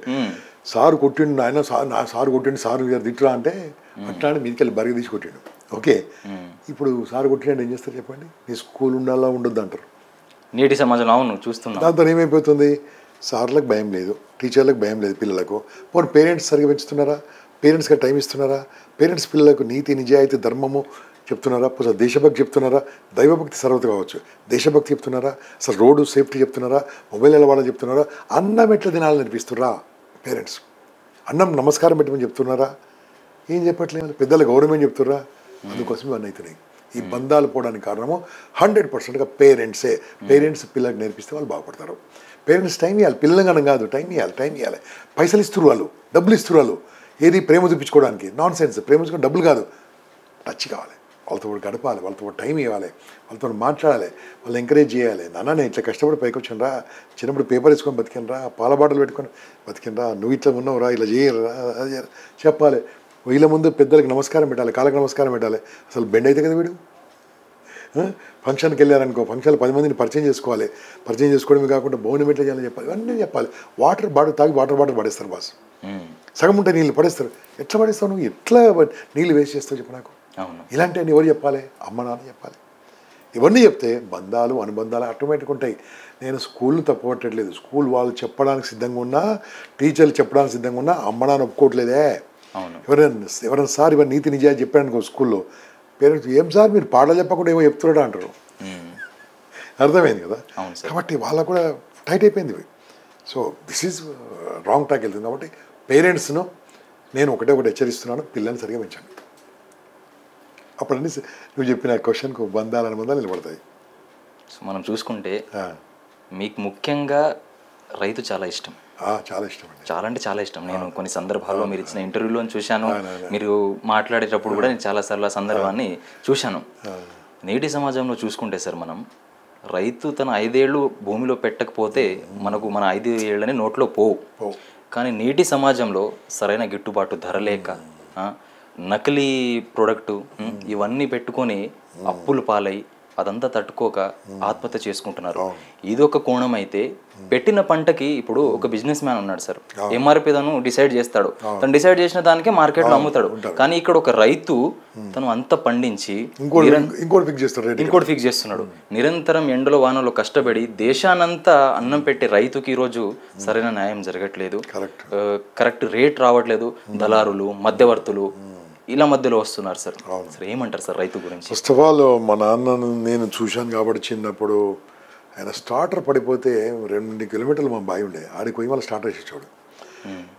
సారు కొట్టిండు నాయన, సారు కొట్టిండు, సారు తిట్టురా అంటే అట్లా అని మీదకెళ్ళి బరిగి తీసి కొట్టిండు. ఓకే, ఇప్పుడు సారు కొట్టిండు ఏం చేస్తారు చెప్పండి, నీ స్కూల్ ఉండాలా ఉండొద్దు అంటారు నేటి సమాజంలో. అవును, చూస్తున్నాం. దాంతో ఏమైపోతుంది, సార్లకు భయం లేదు, టీచర్లకు భయం లేదు పిల్లలకు. పోనీ పేరెంట్స్ సరిగా పెంచుతున్నారా, పేరెంట్స్గా టైం ఇస్తున్నారా, పేరెంట్స్ పిల్లలకు నీతి నిజాయితీ ధర్మము చెప్తున్నారా, అసలు దేశభక్తి చెప్తున్నారా, దైవభక్తి సర్వత కావచ్చు, దేశభక్తి చెప్తున్నారా, అసలు రోడ్డు సేఫ్టీ చెప్తున్నారా, మొబైల్ ఎలా వాడాలని చెప్తున్నారా, అన్నం ఎట్లా తినాలని నేర్పిస్తున్నారా పేరెంట్స్, అన్నం నమస్కారం పెట్టమని చెప్తున్నారా, ఏం చెప్పట్లేదు, పెద్దల గౌరవం చెప్తున్నారా. అందుకోసం ఇవన్నీ అవుతున్నాయి. ఈ బంధాలు పోవడానికి కారణము 100%గా పేరెంట్సే. పేరెంట్స్ పిల్లలకు నేర్పిస్తే వాళ్ళు బాగుపడతారు. పేరెంట్స్ టైం ఇవ్వాలి, పిల్లలగానం కాదు, టైం ఇవ్వాలి. పైసలు ఇస్తున్నారు వాళ్ళు, డబ్బులు ఇస్తున్నారు వాళ్ళు, ఏది ప్రేమ చూపించుకోవడానికి, నాన్ సెన్స్. ప్రేమ చూపించుకోవడం డబ్బులు కాదు, టచ్ కావాలి, వాళ్ళతో గడపాలి, వాళ్ళతో టైం ఇవ్వాలి, వాళ్ళతో మాట్లాడాలి, వాళ్ళు ఎంకరేజ్ చేయాలి. నాన్న నేను ఇట్లా కష్టపడి పైకి వచ్చానరా, చిన్నప్పుడు పేపర్ వేసుకొని బతికినరా, పాల బాటలు పెట్టుకొని బతికినరా, నువ్వు ఇట్లా ఉన్నావురా, ఇలా చేయరా, అది చెప్పాలి. వీళ్ళ ముందు పెద్దలకు నమస్కారం పెట్టాలి, కాళ్ళకి నమస్కారం పెట్టాలి. అసలు బెండ్ అయితే కదా వీడు. ఫంక్షన్కి వెళ్ళారనుకో, ఫంక్షన్లో 10 మందిని పరిచయం చేసుకోవాలి, పరిచయం చేసుకోవడమే కాకుండా భోజనం ఎట్లా చేయాలని చెప్పాలి, ఇవన్నీ చెప్పాలి. వాటర్ బాటిల్ తాగి వాటర్ పడేస్తారు బాస్, సగం ఉంటే నీళ్ళు పడేస్తారు. ఎట్లా పడేస్తావు నువ్వు, ఎట్లా నీళ్ళు వేస్ట్ చేస్తావు చెప్పు నాకు. ఇలాంటివన్నీ ఎవరు చెప్పాలి, అమ్మ నాన్న చెప్పాలి. ఇవన్నీ చెప్తే బంధాలు అనుబంధాలు ఆటోమేటిక్ ఉంటాయి. నేను స్కూల్ని తప్పుపట్టట్లేదు, స్కూల్ వాళ్ళు చెప్పడానికి సిద్ధంగా ఉన్నా, టీచర్లు చెప్పడానికి సిద్ధంగా ఉన్నా, అమ్మ నాన్న ఒప్పుకోవట్లేదే. ఎవరైనా సార్ ఇవన్నీ నీతి నిజాలు చెప్పారనుకో స్కూల్లో, పేరెంట్స్ ఏం సార్ మీరు పాటలు చెప్పకుండా ఏమో చెప్తున్నాడా అంటారు. అర్థమైంది కదా. కాబట్టి వాళ్ళకు కూడా టైట్ అయిపోయింది. So this is wrong track వెళ్తుంది. కాబట్టి పేరెంట్స్ను నేను ఒకటే హెచ్చరిస్తున్నాను, పిల్లల్ని సరిగా పెంచండి. అప్పుడు అన్ని నువ్వు చెప్పిన క్వశ్చన్కు బంధాలు అనుబంధాలు నిలబడతాయి. సో మనం చూసుకుంటే మీకు ముఖ్యంగా రైతు చాలా ఇష్టం. చాలా ఇష్టం అండి, చాలా అంటే చాలా ఇష్టం. నేను కొన్ని సందర్భాల్లో మీరు ఇచ్చిన ఇంటర్వ్యూలో చూశాను, మీరు మాట్లాడేటప్పుడు కూడా నేను చాలాసార్లు ఆ సందర్భాన్ని చూశాను. నేటి సమాజంలో చూసుకుంటే సార్ మనం రైతు తన 5 ఏళ్ళు భూమిలో పెట్టకపోతే మనకు మన 5 ఏళ్ళని నోట్లో పోవు. కానీ నేటి సమాజంలో సరైన గిట్టుబాటు ధర లేక నకిలీ ప్రోడక్టు ఇవన్నీ పెట్టుకొని అప్పులు పాలై అదంతా తట్టుకోక ఆత్మహత్య చేసుకుంటున్నారు. ఇది ఒక కోణం అయితే, పెట్టిన పంటకి ఇప్పుడు ఒక బిజినెస్ మ్యాన్ ఉన్నాడు సార్, ఎంఆర్పీ తను డిసైడ్ చేస్తాడు, తను డిసైడ్ చేసిన దానికే మార్కెట్లో అమ్ముతాడు. కానీ ఇక్కడ ఒక రైతు తను అంత పండించి ఇంకోటి ఫిక్స్ చేస్తున్నాడు. నిరంతరం ఎండలో వానలో కష్టపడి దేశానంతా అన్నం పెట్టే రైతుకి ఈరోజు సరైన న్యాయం జరగట్లేదు, కరెక్ట్ రేట్ రావట్లేదు, దళారులు మధ్యవర్తులు ఇలా మధ్యలో వస్తున్నారు సార్. సార్ ఏమంటారు సార్ రైతు గురించి? ఫస్ట్ ఆఫ్ ఆల్ మా నాన్నను నేను చూశాను కాబట్టి, చిన్నప్పుడు ఆయన స్టార్టర్ పడిపోతే 2 కిలోమీటర్లు మా బావి ఉండే, ఆడికి పోయి వాళ్ళు స్టార్టర్ వేసేవాడు.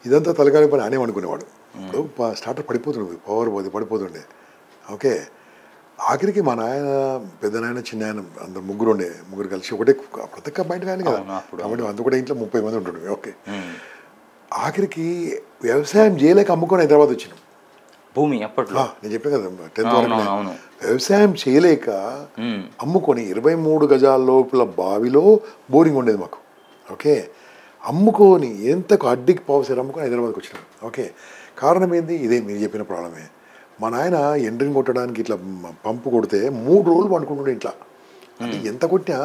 ఇదంతా తలకాయ పని ఆయనే అనుకునేవాడు. ఇప్పుడు స్టార్టర్ పడిపోతుండే, పవర్ పడిపోతుండే. ఓకే, ఆఖరికి మా నాయన, పెద్ద నాయన, చిన్న ఆయన అందరు ముగ్గురు కలిసి ఒకటే ప్రతి ఒక్క బయట కానీ కదా, కాబట్టి అంత కూడా ఇంట్లో 30 మంది ఉంటుండే. ఓకే, ఆఖరికి వ్యవసాయం చేయలేక అమ్ముకొని హైదరాబాద్ వచ్చినాం. భూమి అప్పట్లో నేను చెప్పాను కదా 10th వరకు వ్యవసాయం చేయలేక అమ్ముకొని 23 గజాల లోపల బావిలో బోరింగ్ ఉండేది మాకు. ఓకే, అమ్ముకొని ఎంతకు అడ్డికి పావుసేరు అమ్ముకొని హైదరాబాద్కి వచ్చినాం. ఓకే, కారణం ఏంది, ఇదే మీరు చెప్పిన ప్రాబ్లమే. మా నాయన ఎండ్రిని కొట్టడానికి ఇట్లా పంపు కొడితే 3 రోజులు పండుకుంటుండే ఇంట్లో. అంటే ఎంత కొట్టినా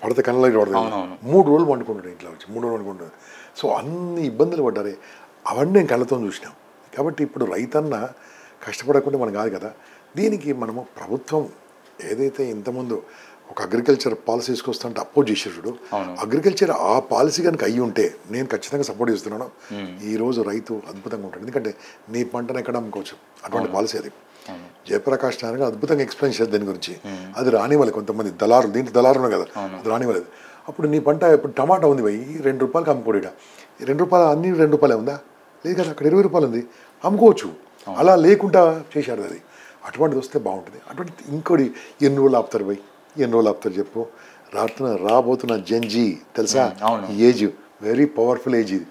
పడితే కళ్ళకి పడతాయి. 3 రోజులు పండుకుంటుండే ఇంట్లో వచ్చి, 3 రోజులు పండుకుంటుండే. సో అన్ని ఇబ్బందులు పడ్డారే, అవన్నీ నేను కళ్ళతో చూసినాం. కాబట్టి ఇప్పుడు రైతన్న కష్టపడకుండా మనం కాదు కదా. దీనికి మనము ప్రభుత్వం ఏదైతే ఇంతకుముందు ఒక అగ్రికల్చర్ పాలసీ తీసుకొస్తుంటే అపోజ్ చేసేవాడు, అగ్రికల్చర్ ఆ పాలసీ కనుక అయ్యి ఉంటే నేను ఖచ్చితంగా సపోర్ట్ చేస్తున్నాను. ఈరోజు రైతు అద్భుతంగా ఉంటాడు, ఎందుకంటే నీ పంటను ఎక్కడ అమ్ముకోవచ్చు, అటువంటి పాలసీ అది. జయప్రకాష్ నారాయణ అద్భుతంగా ఎక్స్ప్లెయిన్ చేశారు దీని గురించి. అది రానివ్వాలి కొంతమంది దళారులు, దీంట్లో దళారు ఉన్నాయి కదా, అది రానివ్వలేదు. అప్పుడు నీ పంట ఇప్పుడు టమాటా ఉంది పోయి ₹2 అమ్ముకోడు. ₹2 అన్ని ₹2 ఉందా? లేదు కదా, అక్కడ ₹20 ఉంది, అమ్ముకోవచ్చు. అలా లేకుండా చేశాడు అది. అటువంటిది వస్తే బాగుంటుంది. అటువంటి ఇంకోటి ఎన్ని రోజులు ఆపుతారు పోయి, ఎన్ని రోజులు ఆపుతారు చెప్పు. రాబోతున్న జెన్జీ తెలుసా, ఈ ఏజ్ వెరీ పవర్ఫుల్ ఏజ్ ఇది.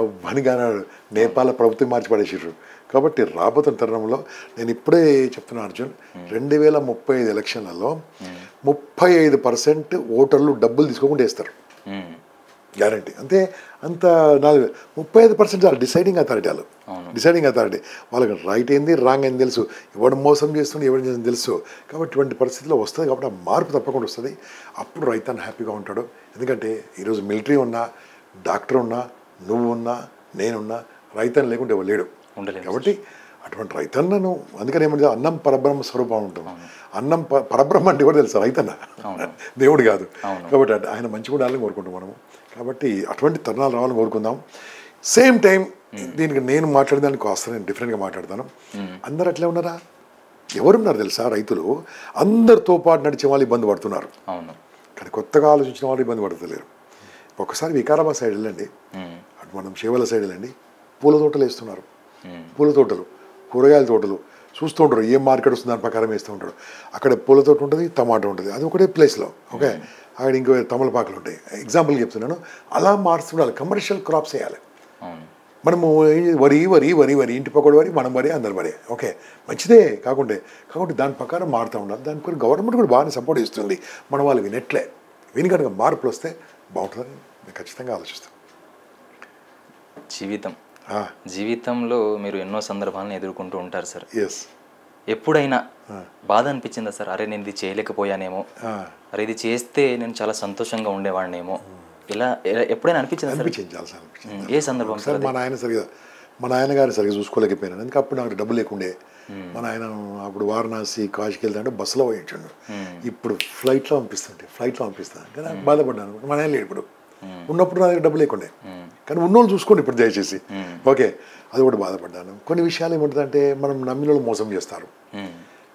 ఎవరిగానాడు నేపాల్ ప్రభుత్వం మార్చి పడేసారు. కాబట్టి రాబోతున్న తరుణంలో నేను ఇప్పుడే చెప్తున్నాను అర్జున్, 2035 ఎలక్షన్లలో 35% ఓటర్లు డబ్బులు తీసుకోకుండా వేస్తారు, గ్యారంటీ. అంత 35% వాళ్ళు డిసైడింగ్ అథారిటీ, వాళ్ళు డిసైడింగ్ అథారిటీ. వాళ్ళకి రైట్ ఏంది రాంగ్ ఏంది తెలుసు, ఎవడు మోసం చేస్తుంది ఎవడు చేస్తుంది తెలుసు. కాబట్టి ఇటువంటి పరిస్థితిలో వస్తుంది. కాబట్టి ఆ మార్పు తప్పకుండా వస్తుంది. అప్పుడు రైతన్న హ్యాపీగా ఉంటాడు. ఎందుకంటే ఈరోజు మిలిటరీ ఉన్నా, డాక్టర్ ఉన్నా, నువ్వు ఉన్నా, నేనున్నా, రైతన్న లేకుంటే ఎవరు లేడు. కాబట్టి అటువంటి రైతన్నను, అందుకని ఏమంటే అన్నం పరబ్రహ్మ స్వరూపం ఉంటుంది. అన్నం పరబ్రహ్మ అంటే కూడా తెలుసు రైతన్న, దేవుడు కాదు. కాబట్టి ఆయన మంచిగా ఉండాలని కోరుకుంటాం మనము. కాబట్టి అటువంటి తరుణాలు రావాలని కోరుకుందాం. సేమ్ టైం దీనికి నేను మాట్లాడేదానికి కాస్త నేను డిఫరెంట్గా మాట్లాడతాను. అందరు అట్లే ఉన్నారా? ఎవరున్నారు తెలుసా? రైతులు అందరితో పాటు నడిచే వాళ్ళు ఇబ్బంది పడుతున్నారు, కానీ కొత్తగా ఆలోచించిన వాళ్ళు ఇబ్బంది పడతలేరు. ఒకసారి వికారాబాద్ సైడ్ వెళ్ళండి, అటు మనం చేవల సైడ్ వెళ్ళండి, పూల తోటలు వేస్తున్నారు. పూల తోటలు, కూరగాయల తోటలు చూస్తూ ఉంటారు. ఏం మార్కెట్ వస్తుంది దాని ప్రకారం వేస్తూ ఉంటాడు. అక్కడ పూల తోట ఉంటుంది, టమాటా ఉంటుంది, అది ఒకటే ప్లేస్లో. ఓకే, అక్కడ ఇంకో తమలపాకులు ఉంటాయి. ఎగ్జాంపుల్ చెప్తున్నాను. అలా మారుస్తుండాలి, కమర్షియల్ క్రాప్స్ వేయాలి. మనము వరి వరి వరి వరి ఇంటి పక్కడు వరి, మనం వరి, అందరు వరి. ఓకే, మంచిదే. కాకుంటే దాని ప్రకారం మారుతూ ఉండాలి. దాని కొరకు గవర్నమెంట్ కూడా బాగానే సపోర్ట్ ఇస్తుంది. మన వాళ్ళు వినట్లే. కనుక మార్పులు వస్తే బాగుంటుందని నేను ఖచ్చితంగా ఆలోచిస్తాను. జీవితంలో మీరు ఎన్నో సందర్భాలను ఎదుర్కొంటూ ఉంటారు సార్. ఎస్. ఎప్పుడైనా బాధ అనిపించిందా సార్, అరే నేను ఇది చేయలేకపోయానేమో, అరే ఇది చేస్తే నేను చాలా సంతోషంగా ఉండేవాడినేమో, ఇలా ఎప్పుడైనా అనిపించింది? అనిపించింది, చాలాసార్లు అనిపించింది. ఏ సందర్భం సార్? మా నాయనగారు సరిగ్గా చూసుకోలేకపోయినాను. ఎందుకంటే అప్పుడు నాకు డబ్బు లేకుండే. మా నాయన అప్పుడు వారణాసి, కాశీకి వెళ్తాంటే బస్సులో పోయించండు. ఇప్పుడు ఫ్లైట్లో పంపిస్తాను. కానీ నాకు బాధపడ్డాను. మా నాయన లేడు ఇప్పుడు. ఉన్నప్పుడు నా దగ్గర డబ్బు లేకుండే, కానీ ఉన్నోళ్ళు చూసుకోండి ఇప్పుడు దయచేసి. ఓకే, అది కూడా బాధపడ్డాను. కొన్ని విషయాలు ఏముంటుందంటే మనం నమ్మిన వాళ్ళు మోసం చేస్తారు.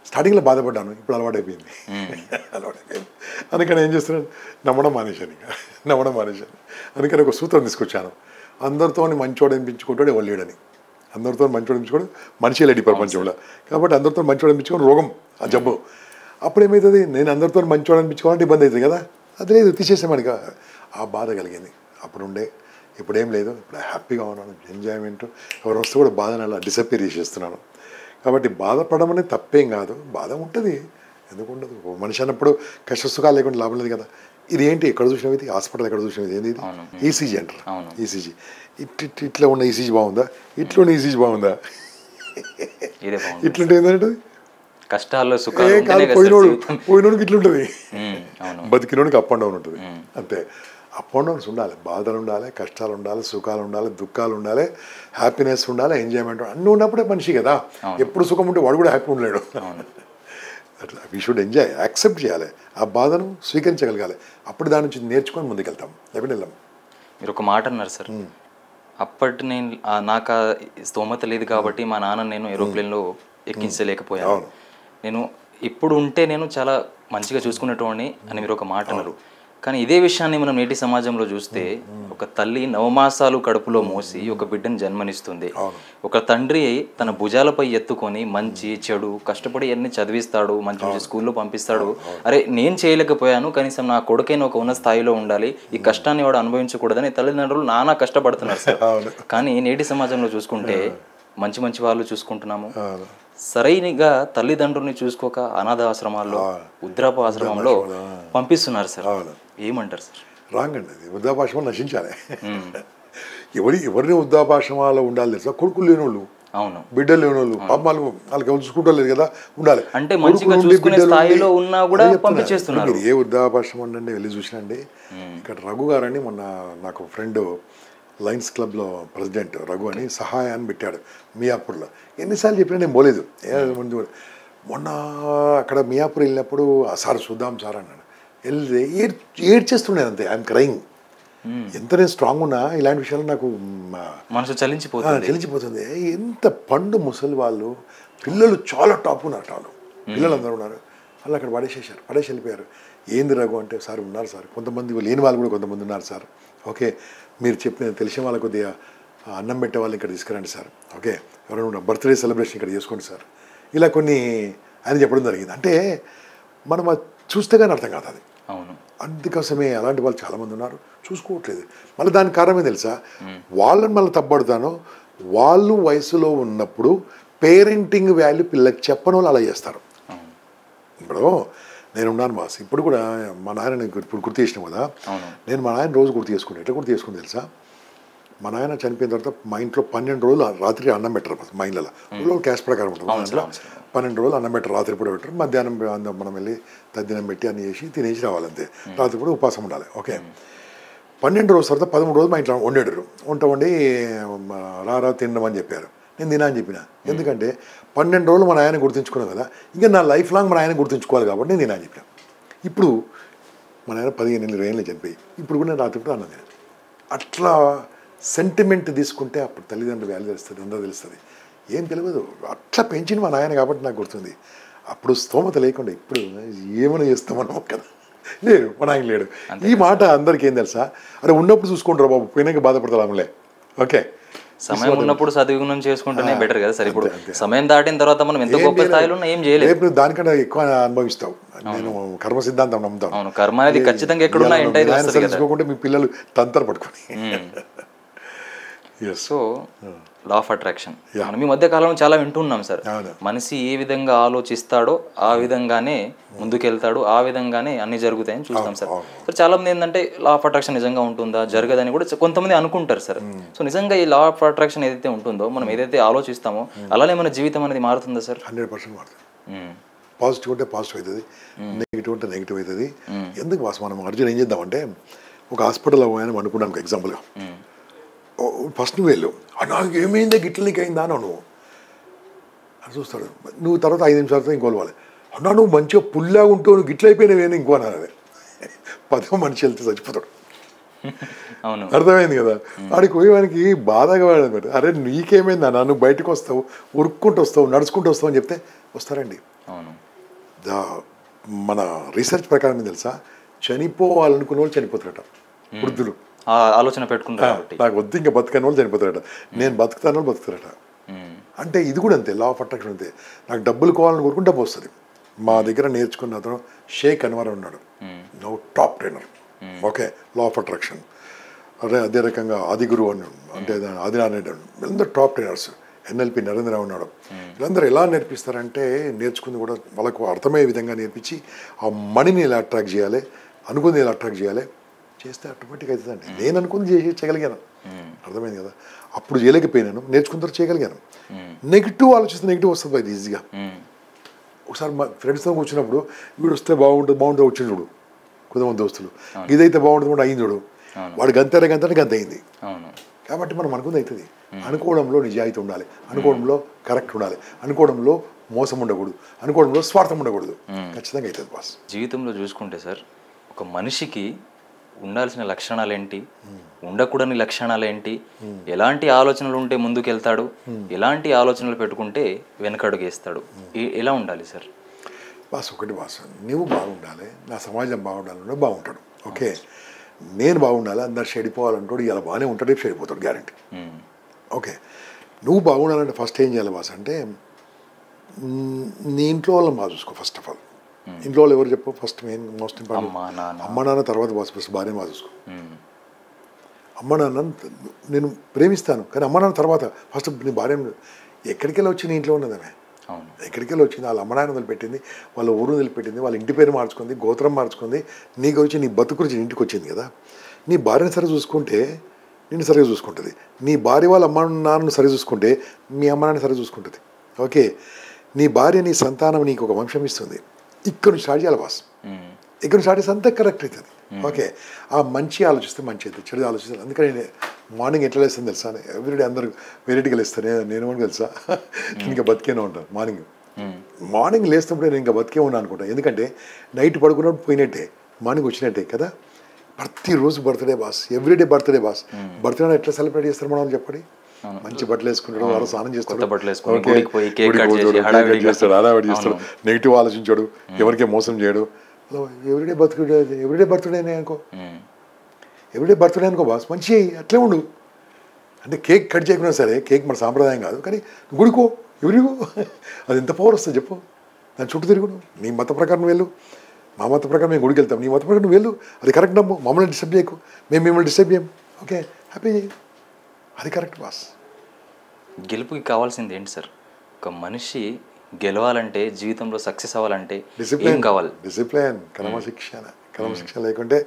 స్టార్టింగ్లో బాధపడ్డాను, ఇప్పుడు అలవాటైపోయింది. అందుకని ఏం చేస్తున్నాను, నమ్మడం మానేశాను. అందుకని ఒక సూత్రం తీసుకొచ్చాను. అందరితో మంచోడు అనిపించుకుంటాడు ఎవరు లేడని. అందరితో మంచోడు అనిపించుకోవడం మనిషి లేడు ప్రపంచంలో. కాబట్టి అందరితో మంచోడు అనిపించుకోవడం రోగం, ఆ జబ్బు. అప్పుడు ఏమవుతుంది, నేను అందరితో మంచోడు అనిపించుకోవాలంటే ఇబ్బంది అవుతుంది కదా. అది లేదు, తీసేసామని ఆ బాధ కలిగింది. అప్పుడుండే, ఇప్పుడేం లేదు. ఇప్పుడు హ్యాపీగా ఉన్నాను, ఎంజాయ్మెంట్. ఎవరు వస్తే కూడా బాధను అలా డిసప్పేర్ చేసేస్తున్నాను. కాబట్టి బాధపడడం అనేది తప్పేం కాదు, బాధ ఉంటుంది, ఎందుకు ఉండదు. మనిషి అన్నప్పుడు కష్ట సుఖాలు లేకుండా లాభం లేదు కదా. ఇది ఏంటి, ఎక్కడ చూసినవి, ఇది హాస్పిటల్ ఎక్కడ చూసినవి, ఏంది ఇది ఈసీజీ అంటారు. ఈసీజీ ఇట్లా ఉన్న ఈసీజీ బాగుందా, ఇట్లా ఉన్న ఈసీజీ బాగుందా, ఇట్లుంటే ఏంటంటే కష్టాల్లో పోయినోడికి ఇట్లుంటుంది, బతికినోడికి అప్ అండ్ డౌన్ ఉంటుంది. అంతే, అప్ అండ్ డౌన్స్ ఉండాలి. బాధలు ఉండాలి, కష్టాలు ఉండాలి, సుఖాలు ఉండాలి, దుఃఖాలు ఉండాలి, హ్యాపీనెస్ ఉండాలి, ఎంజాయ్మెంట్ అన్నీ ఉన్నప్పుడే మనిషి కదా. ఎప్పుడు సుఖం ఉంటే వాడు కూడా హ్యాపీ ఉండలేడు. అట్లా వీ షుడ్ ఎంజాయ్, యాక్సెప్ట్ చేయాలి, ఆ బాధను స్వీకరించగలగాలి. అప్పుడు దాని నుంచి నేర్చుకొని ముందుకెళ్తాం, లేకుంటే వెళ్ళాం. మీరు ఒక మాట అన్నారు సార్, అప్పటి నాకు స్తోమత లేదు కాబట్టి మా నాన్న నేను ఏరోప్లేన్లో ఎక్కించలేకపోయాను, నేను ఇప్పుడు ఉంటే నేను చాలా మంచిగా చూసుకునేటోడిని అని మీరు ఒక మాట అన్నారు. కానీ ఇదే విషయాన్ని మనం నేటి సమాజంలో చూస్తే, ఒక తల్లి నవమాసాలు కడుపులో మోసి ఒక బిడ్డను జన్మనిస్తుంది. ఒక తండ్రి తన భుజాలపై ఎత్తుకొని మంచి చెడు కష్టపడి అన్ని చదివిస్తాడు, మంచి మంచి స్కూల్లో పంపిస్తాడు. అరే నేను చేయలేకపోయాను, కనీసం నా కొడుకైనా ఒక ఉన్న స్థాయిలో ఉండాలి, ఈ కష్టాన్ని వాడు అనుభవించకూడదని తల్లిదండ్రులు నానా కష్టపడుతున్నారు సార్. కానీ నేటి సమాజంలో చూసుకుంటే మంచి మంచి వాళ్ళు చూసుకుంటున్నాము, సరైనగా తల్లిదండ్రుల్ని చూసుకోక అనాథ ఆశ్రమాల్లో, వృద్ధాప్య ఆశ్రమంలో పంపిస్తున్నారు సార్. ఏమంటారు సార్? రాంగ్ అండి, అది వృద్ధాపాశ్రమాలు నశించాలి. ఎవరిని వృద్ధాపాశ్రమాల్లో ఉండాలి తెలుసా? కొడుకులు లేనోళ్ళు, అవును, బిడ్డలు లేనోళ్ళు, పాపాలు వాళ్ళకి ఎవరు చూసుకుంటలేదు కదా, ఉండాలి. అంటే మంచిగా చూసుకునే స్థాయిలో ఉన్నా కూడా పంపించేస్తున్నారు. ఏ వృద్ధాపాశ్రమం అండి వెళ్ళి చూసినండి. ఇక్కడ రఘు గారని మొన్న నాకు ఫ్రెండ్ లయన్స్ క్లబ్లో ప్రెసిడెంట్ రఘు అని సహాయాన్ని పెట్టాడు మియాపూర్లో. ఎన్నిసార్లు చెప్పినా నేను పోలేదు. మొన్న అక్కడ మియాపూర్ వెళ్ళినప్పుడు సార్ చూద్దాం సార్ అన్నాడు. వెళ్తే ఏడ్చేస్తున్నాను అంతే, ఐఎమ్ క్రైయింగ్. ఎంత నేను స్ట్రాంగ్ ఉన్నా ఇలాంటి విషయాలు నాకు మనసు చలించిపోతుంది. ఎంత పండు ముసలి వాళ్ళు పిల్లలు చాలా టాప్ ఉన్నారు వాళ్ళు, పిల్లలందరూ ఉన్నారు. వాళ్ళు అక్కడ పడేసి వెళ్ళిపోయారు. ఏంది రఘు అంటే, సార్ ఉన్నారు సార్, కొంతమంది లేని వాళ్ళు కూడా కొంతమంది ఉన్నారు సార్. ఓకే, మీరు చెప్పిన తెలిసిన వాళ్ళ కొద్దిగా అన్నం పెట్టే వాళ్ళు ఇక్కడ తీసుకురండి సార్. ఓకే, ఎవరైనా బర్త్డే సెలబ్రేషన్ ఇక్కడ చేసుకోండి సార్. ఇలా కొన్ని ఆయన చెప్పడం జరిగింది. అంటే మనం చూస్తే కానీ అర్థం కాదు అది. అవును, అందుకోసమే అలాంటి వాళ్ళు చాలామంది ఉన్నారు, చూసుకోవట్లేదు. మళ్ళీ దానికి కారణమే తెలుసా, వాళ్ళని మళ్ళీ తప్పబడతాను. వాళ్ళు వయసులో ఉన్నప్పుడు పేరెంటింగ్ వాల్యూ పిల్లలకి చెప్పని వాళ్ళు అలా చేస్తారు. ఇప్పుడు నేనున్నాను మాస్, ఇప్పుడు కూడా మా నాయన ఇప్పుడు గుర్తు చేసినాం కదా, నేను మా నాయన రోజు గుర్తు చేసుకున్నాను. ఎట్లా గుర్తు చేసుకుని తెలుసా, మా నాయన చనిపోయిన తర్వాత మా ఇంట్లో 12 రోజులు రాత్రి అన్నం పెట్టరు. మా ఇళ్ళలో క్యాష్ ప్రకారం ఉంటుంది. మా ఇంట్లో 12 రోజులు అన్నం పెట్టరు, రాత్రి పూట పెట్టరు. మధ్యాహ్నం మనం వెళ్ళి తద్దినం పెట్టి అన్ని చేసి తినేసి రావాలంతే. రాత్రి పూట ఉపాసం ఉండాలి. ఓకే, 12 రోజుల తర్వాత 13 రోజులు మా ఇంట్లో వండాడు. వండి రా తినమని చెప్పారు. నేను తినా అని చెప్పిన. ఎందుకంటే 12 రోజులు మా నాయన గుర్తుంచుకున్నాను కదా, ఇంకా నా లైఫ్ లాంగ్ మా నాయన గుర్తుంచుకోవాలి కాబట్టి నేను తినా అని చెప్పిన. ఇప్పుడు మా నాయన 15 ఏళ్ళు చనిపోయి ఇప్పుడు కూడా నేను రాత్రి పూట అన్నం తిన. అట్లా సెంటిమెంట్ తీసుకుంటే అప్పుడు తల్లిదండ్రులు వాల్యూ తెలుస్తుంది, అందరూ తెలుస్తుంది. ఏం తెలియదు, అట్లా పెంచింది మా నాయన కాబట్టి నాకు గుర్తుంది. అప్పుడు స్తోమత లేకుండా ఇప్పుడు ఏమైనా చేస్తామన్నా కదా, లేడు మా నాయన లేడు. ఈ మాట అందరికీ ఏం తెలుసా, అరే ఉన్నప్పుడు చూసుకుంటారు బాబు, పోయినాక బాధపడతాంలే. ఓకే, సమయం ఉన్నప్పుడు సద్విగుణం చేసుకుంటేనే బెటర్ కదా సార్. ఇప్పుడు సమయం దాటిన తర్వాత మనం ఎంత గొప్ప స్థాయిలో ఉన్నా ఏం చేయలేదు. రేపు దానికన్నా ఎక్కువ అనుభవిస్తావు. నేను కర్మ సిద్ధాంతం నమ్ముతాను. అవును, కర్మ అనేది ఖచ్చితంగా ఎక్కడున్నా తెలుసుకోకుంటే మీ పిల్లలు తంతర పట్టుకొని. సో లా ఆఫ్ అట్రాక్షన్ మనం ఈ మధ్య కాలంలో చాలా వింటున్నాం సార్. మనిషి ఏ విధంగా ఆలోచిస్తాడో ఆ విధంగానే ముందుకెళ్తాడు, ఆ విధంగానే అన్ని జరుగుతాయని చూస్తాం సార్. సో చాలా మంది ఏంటంటే లా ఆఫ్ అట్రాక్షన్ నిజంగా ఉంటుందా, జరగదని కూడా కొంతమంది అనుకుంటారు సార్. సో నిజంగా ఈ లా ఆఫ్ అట్రాక్షన్ ఏదైతే ఉంటుందో, మనం ఏదైతే ఆలోచిస్తామో అలానే మన జీవితం అనేది మారుతుందా సార్? 100% మారుతుంది. పాజిటివ్ అంటే పాజిటివ్ అవుతుంది, నెగిటివ్ అంటే నెగిటివ్ అవుతుంది. ఎందుకు మనం అర్జున్ ఏం చేద్దామంటే, ఒక హాస్పిటల్లో ఆయన అనుకున్నాను ఎగ్జాంపుల్గా, ఫస్ట్ నువ్వు వెళ్ళు, నాకు ఏమైందే గిట్ల నీకు అయిందా నువ్వు అని చూస్తాడు. నువ్వు తర్వాత 5 నిమిషాల తర్వాత ఇంకోవాలి, అన్నా నువ్వు మంచిగా పుల్లాగా ఉంటావు, నువ్వు గిట్ల అయిపోయినావేనా ఇంకో అన్నారు. 10వ మనిషి వెళ్తే చచ్చిపోతాడు. అర్థమైంది కదా, వాడికి పోయేవానికి బాధగా వాడనమాట. అరే నీకేమైందా, నువ్వు బయటకు వస్తావు, ఉరుక్కుంటూ వస్తావు, నడుచుకుంటూ వస్తావు అని చెప్తే వస్తారండి. మన రీసెర్చ్ ప్రకారం ఏం తెలుసా, చనిపోవాలనుకున్న వాళ్ళు చనిపోతారట, వృద్ధులు ఆలోచన పెట్టుకుంటారు. నాకు వద్దు ఇంకా బతకని వాళ్ళు చనిపోతారట, నేను బతుకుతాను వాళ్ళు బతుకుతారట. అంటే ఇది కూడా అంతే, లా ఆఫ్ అట్రాక్షన్ అంతే. నాకు డబ్బులు కావాలని కోరుకుంటే డబ్బు వస్తుంది. మా దగ్గర నేర్చుకున్న అతను షేక్ అన్వర్ ఉన్నాడు, no top trainer. Okay, law of attraction. అదే రకంగా ఆదిగురు అని, అంటే ఆదినారాయణ, వీళ్ళందరూ టాప్ ట్రైనర్స్. NLP నరేంద్ర ఉన్నాడు. వీళ్ళందరూ ఎలా నేర్పిస్తారంటే, నేర్చుకుంది కూడా వాళ్ళకు అర్థమయ్యే విధంగా నేర్పించి ఆ మనీని ఎలా అట్రాక్ట్ చేయాలి, అనుకుంది ఎలా అట్రాక్ట్ చేయాలి చేస్తే ఆటోమేటిక్ అవుతుందండి. నేను అనుకుంది చేయగలిగాను, అర్థమైంది కదా. అప్పుడు చేయలేకపోయినాను, నేర్చుకున్న తర్వాత చేయగలిగాను. నెగిటివ్ ఆలోచిస్తే నెగిటివ్ వస్తుంది అది ఈజీగా. ఒకసారి మా ఫ్రెండ్స్తో కూర్చున్నప్పుడు, వీడు వస్తే బాగుంటుంది వచ్చింది చూడు కొంతమంది దోస్తులు, ఇదైతే బాగుంటుంది కూడా అయింది చూడు, వాడు గంతే గంత అయింది. కాబట్టి మనం అనుకుంది అవుతుంది. అనుకోవడంలో నిజాయితీ ఉండాలి, అనుకోవడంలో కరెక్ట్ ఉండాలి, అనుకోవడంలో మోసం ఉండకూడదు, అనుకోవడంలో స్వార్థం ఉండకూడదు. ఖచ్చితంగా అవుతుంది బాస్. జీవితంలో చూసుకుంటే సార్, ఒక మనిషికి ఉండాల్సిన లక్షణాలు ఏంటి, ఉండకూడని లక్షణాలు ఏంటి, ఎలాంటి ఆలోచనలు ఉంటే ముందుకెళ్తాడు, ఎలాంటి ఆలోచనలు పెట్టుకుంటే వెనకడుగు వేస్తాడు, ఎలా ఉండాలి సార్? బాస్ ఒకటి బాస్, నువ్వు బాగుండాలి, నా సమాజం బాగుండాలంటే బాగుంటాడు. ఓకే, నేను బాగుండాలి, అందరు చెడిపోవాలంటాడు, ఇలా బాగానే ఉంటాడు, రేపు చెడిపోతాడు గ్యారంటీ. ఓకే, నువ్వు బాగుండాలంటే ఫస్ట్ ఏం చేయాలి బాస్ అంటే, నీ ఇంట్లో వాళ్ళని బాగా చూసుకో. ఫస్ట్ ఆఫ్ ఆల్ ఇంట్లో వాళ్ళు ఎవరు చెప్పు, ఫస్ట్ మోస్ట్ ఇంపార్టెంట్ అమ్మ నాన్న, తర్వాత బాస్ ఫస్ట్ భార్యను బాగా చూసుకో. అమ్మ నాన్న నేను ప్రేమిస్తాను, కానీ అమ్మ నాన్న తర్వాత ఫస్ట్ నీ భార్య. ఎక్కడికి వెళ్ళి వచ్చి నీ ఇంట్లో ఉన్నదమే, ఎక్కడికి వెళ్ళి వచ్చింది, వాళ్ళ అమ్మ నాన్న వదిలిపెట్టింది, వాళ్ళ ఊరు వదిలిపెట్టింది, వాళ్ళ ఇంటి పేరు మార్చుకుంది, గోత్రం మార్చుకుంది, నీకు వచ్చి నీ బతుకు గురించి ఇంటికి వచ్చింది కదా. నీ భార్యను సరిగా చూసుకుంటే నిన్ను సరిగా చూసుకుంటుంది, నీ భార్య వాళ్ళ అమ్మ నాన్నను సరిగా చూసుకుంటే మీ అమ్మ నాన్న సరిగా చూసుకుంటుంది. ఓకే, నీ భార్య నీ సంతానం నీకు ఒక వంశం ఇస్తుంది. ఇక్కడ నుంచి స్టార్ట్ చేయాలి బాస్, ఇక్కడ నుంచి స్టార్ట్ చేస్తే అంతా కరెక్ట్ అవుతుంది. ఓకే, ఆ మంచి ఆలోచిస్తే మంచి అవుతుంది, చెడు ఆలోచిస్తే. అందుకని నేను మార్నింగ్ ఎట్లా లేస్తాను తెలుసా, ఎవ్రీడే అందరూ వెరైటీగా లేస్తాను. నేను తెలుసా, ఇంకా బతికేనే ఉంటాను. మార్నింగ్ లేస్తున్నప్పుడు నేను ఇంకా బతికే ఉన్నాను అనుకుంటాను. ఎందుకంటే నైట్ పడుకున్నప్పుడు పోయినట్టే, మార్నింగ్ వచ్చినట్టే కదా. ప్రతిరోజు birthday boss, everyday birthday boss. Birthday ఎట్లా సెలబ్రేట్ చేస్తారు మనం చెప్పండి. మంచి బట్టలు వేసుకుంటాడు, వారు స్నానం చేస్తాడు, కొత్త బట్టలు వేసుకొని గుడికి పోయి కేక్ కట్ చేసి హడావిడిగా చేస్తాడు, హడావిడి చేస్తాడు, నెగిటివ్ ఆలోచించాడు, ఎవరికే మోసం చేయడు. ఎవ్రీడే బర్త్డే అనుకో, ఎవ్రీడే బర్త్డే అనుకో బాస్, మంచి అట్లే ఉండు. అంటే కేక్ కట్ చేయకున్నా సరే, కేక్ మన సాంప్రదాయం కాదు, కానీ గుడికో ఎవరికో అది ఎంత పవర్ వస్తుంది చెప్పు. దాని చుట్టూ తిరుగుడు, నీ మత ప్రకారం వెళ్ళు, మా మత ప్రకారం మేము గుడికి వెళ్తాం, నీ మత ప్రకారం నువ్వు వెళ్ళు, అది కరెక్ట్ నమ్ము, మమ్మల్ని డిస్టర్బ్ చేయకు, మేము మిమ్మల్ని డిస్టర్బ్ చేయం, ఓకే హ్యాపీ చేయి, అది కరెక్ట్ బాస్. గెలుపుకి కావాల్సింది ఏంటి సార్? ఒక మనిషి గెలవాలంటే, జీవితంలో సక్సెస్ అవ్వాలంటే ఏం కావాలి? డిసిప్లిన్, క్రమశిక్షణ. క్రమశిక్షణ లేకుంటే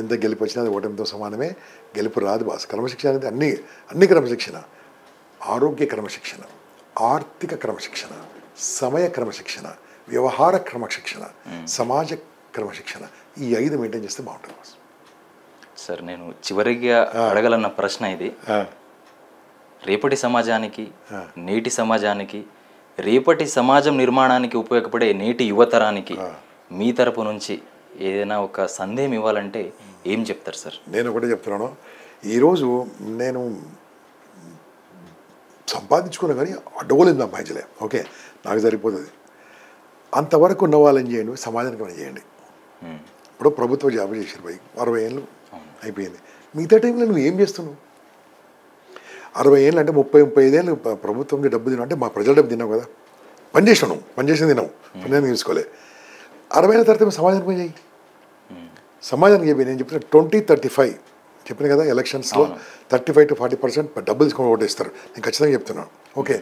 ఎంత గెలుపు వచ్చినా అది ఓటమితో సమానమే, గెలుపు రాదు బాస్. క్రమశిక్షణ అనేది అన్ని క్రమశిక్షణ, ఆరోగ్య క్రమశిక్షణ, ఆర్థిక క్రమశిక్షణ, సమయ క్రమశిక్షణ, వ్యవహార క్రమశిక్షణ, సమాజ క్రమశిక్షణ, ఈ 5 మెయింటైన్ చేస్తే బాగుంటుంది బాస్. సార్ నేను చివరిగా అడగలన్న ప్రశ్న ఇది. రేపటి సమాజానికి, నేటి సమాజానికి, రేపటి సమాజం నిర్మాణానికి ఉపయోగపడే నేటి యువతరానికి మీ తరపు నుంచి ఏదైనా ఒక సందేహం ఇవ్వాలంటే ఏం చెప్తారు సార్? నేను ఒకటే చెప్తున్నాను, ఈరోజు నేను సంపాదించుకున్నా కానీ అడ్డగోలేదు సంపాదించలే, ఓకే నాకు సరిపోతుంది. అంతవరకు ఉన్న వాళ్ళని చేయండి, సమాజానికి పని చేయండి. ఇప్పుడు ప్రభుత్వ జాబ్ చేసారు పోయి 60 ఏళ్ళు అయిపోయింది, మిగతా టైంలో నువ్వు ఏం చేస్తున్నావు? 60 ఏళ్ళు అంటే 30-35 ఏళ్ళు ప్రభుత్వం డబ్బు తిన్నావు అంటే మా ప్రజల డబ్బు తిన్నావు కదా, పని చేసినావు, పని చేసింది తిన్నావు, పని తీసుకోలే. 60 ఏళ్ళ తర్వాత సమాజానికి పని చేయి. సమాజానికి చెప్పి నేను చెప్పిన 20-35 చెప్పిన కదా, ఎలక్షన్స్లో 35 to 40% డబ్బులు తీసుకొని ఓటేస్తారు, నేను ఖచ్చితంగా చెప్తున్నాను. ఓకే,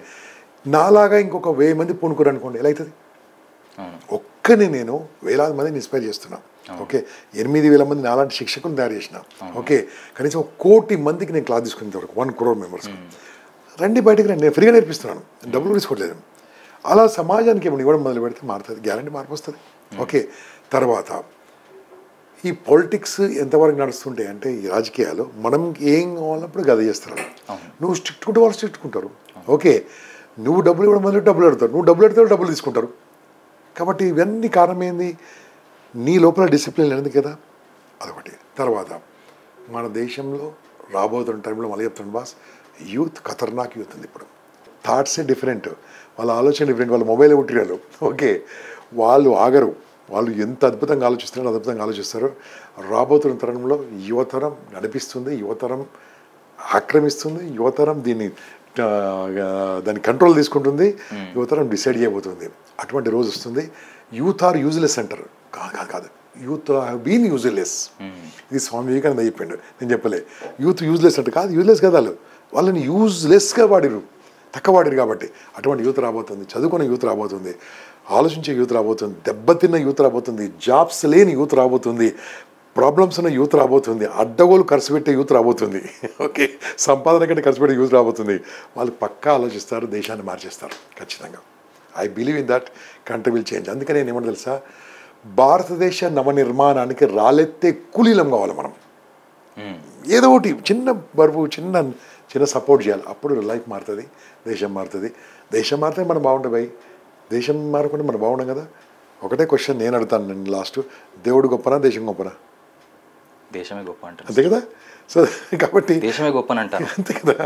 నాలాగా ఇంకొక 1000 మంది పూనుకోరు అనుకోండి, ఎలా అవుతుంది? ఒక్కనే నేను వేలాది మందిని ఇన్స్పైర్ చేస్తున్నాను. ఓకే, 8000 మంది నాలాంటి శిక్షకులను తయారు చేసిన. ఓకే, కనీసం 1 కోటి మందికి నేను క్లాస్ తీసుకునే వరకు 1 crore మెంబర్స్ రండి, బయటకు రండి, నేను ఫ్రీగా నేర్పిస్తున్నాను, డబ్బులు తీసుకోవట్లేదు. అలా సమాజానికి ఏమైనా ఇవ్వడం మొదలు పెడితే మారుతుంది, గ్యారంటీ మార్పు వస్తుంది. ఓకే, తర్వాత ఈ పొలిటిక్స్ ఎంతవరకు నడుస్తుంటాయి అంటే, ఈ రాజకీయాలు మనం ఏం కావాలన్నప్పుడు గద చేస్తారు. నువ్వు స్ట్రిక్ట్ ఉంటే వాళ్ళు స్ట్రిక్ట్ ఉంటారు. ఓకే, నువ్వు డబ్బులు ఇవ్వడం మొదలు డబ్బులు అడుగుతారు, నువ్వు డబ్బులు అడితే డబ్బులు తీసుకుంటారు. కాబట్టి ఇవన్నీ కారణం ఏంది? నీ లోపల డిసిప్లిన్ లేనిది కదా, అదొకటి. తర్వాత మన దేశంలో రాబోతున్న టైంలో మళ్ళీ చెప్తాను బాస్, యూత్ ఖతర్నాక్ యూత్ ఉంది. ఇప్పుడు థాట్సే డిఫరెంట్, వాళ్ళ ఆలోచన డిఫరెంట్, వాళ్ళ మొబైల్ పుట్టినారు. ఓకే, వాళ్ళు ఆగరు, వాళ్ళు ఎంత అద్భుతంగా ఆలోచిస్తున్నారో అద్భుతంగా ఆలోచిస్తారు. రాబోతున్న తరంలో యువతరం నడిపిస్తుంది, యువతరం ఆక్రమిస్తుంది, యువతరం దాన్ని కంట్రోల్ తీసుకుంటుంది, యువతరం డిసైడ్ చేయబోతుంది. అటువంటి రోజు వస్తుంది. యూత్ ఆర్ యూజ్లెస్ అంటారు, కాదు, యూత్ హ్యావ్ బీన్ యూజ్లెస్. ఇది స్వామి వివేకానంద చెప్పిండు, నేను చెప్పలే. యూత్ యూజ్లెస్ అంటే కాదు, యూజ్లెస్ కదా, వాళ్ళని యూజ్లెస్గా వాడిరు, తక్కువ వాడిరు. కాబట్టి అటువంటి యూత్ రాబోతుంది, చదువుకునే యూత్ రాబోతుంది, ఆలోచించే యూత్ రాబోతుంది, దెబ్బతిన్న యూత్ రాబోతుంది, జాబ్స్ లేని యూత్ రాబోతుంది, ప్రాబ్లమ్స్ ఉన్న యూత్ రాబోతుంది, అడ్డగోలు ఖర్చు పెట్టే యూత్ రాబోతుంది. ఓకే, సంపాదన కంటే ఖర్చు పెట్టే యూత్ రాబోతుంది. వాళ్ళు పక్కా ఆలోచిస్తారు, దేశాన్ని మార్చేస్తారు ఖచ్చితంగా. I believe in that country will change. అందుకని నేను ఏమన్నా తెలుసా, భారతదేశ నవనిర్మాణానికి రాలెత్తే కూలీలం కావాలి మనం. ఏదో ఒకటి చిన్న బరువు, చిన్న సపోర్ట్ చేయాలి, అప్పుడు లైఫ్ మారుతుంది, దేశం మారుతుంది. దేశం మారితే మనం బాగుంటుంది భయ్, దేశం మారకుండా మనం బాగుండం కదా. ఒకటే క్వశ్చన్ నేను అడుగుతాను, నేను లాస్ట్, దేవుడు గొప్పనా దేశం గొప్పనా? దేశమే గొప్ప అంటారు, అంతే కదా. సో కాబట్టి దేశమే గొప్పని అంటారు, అంతే కదా.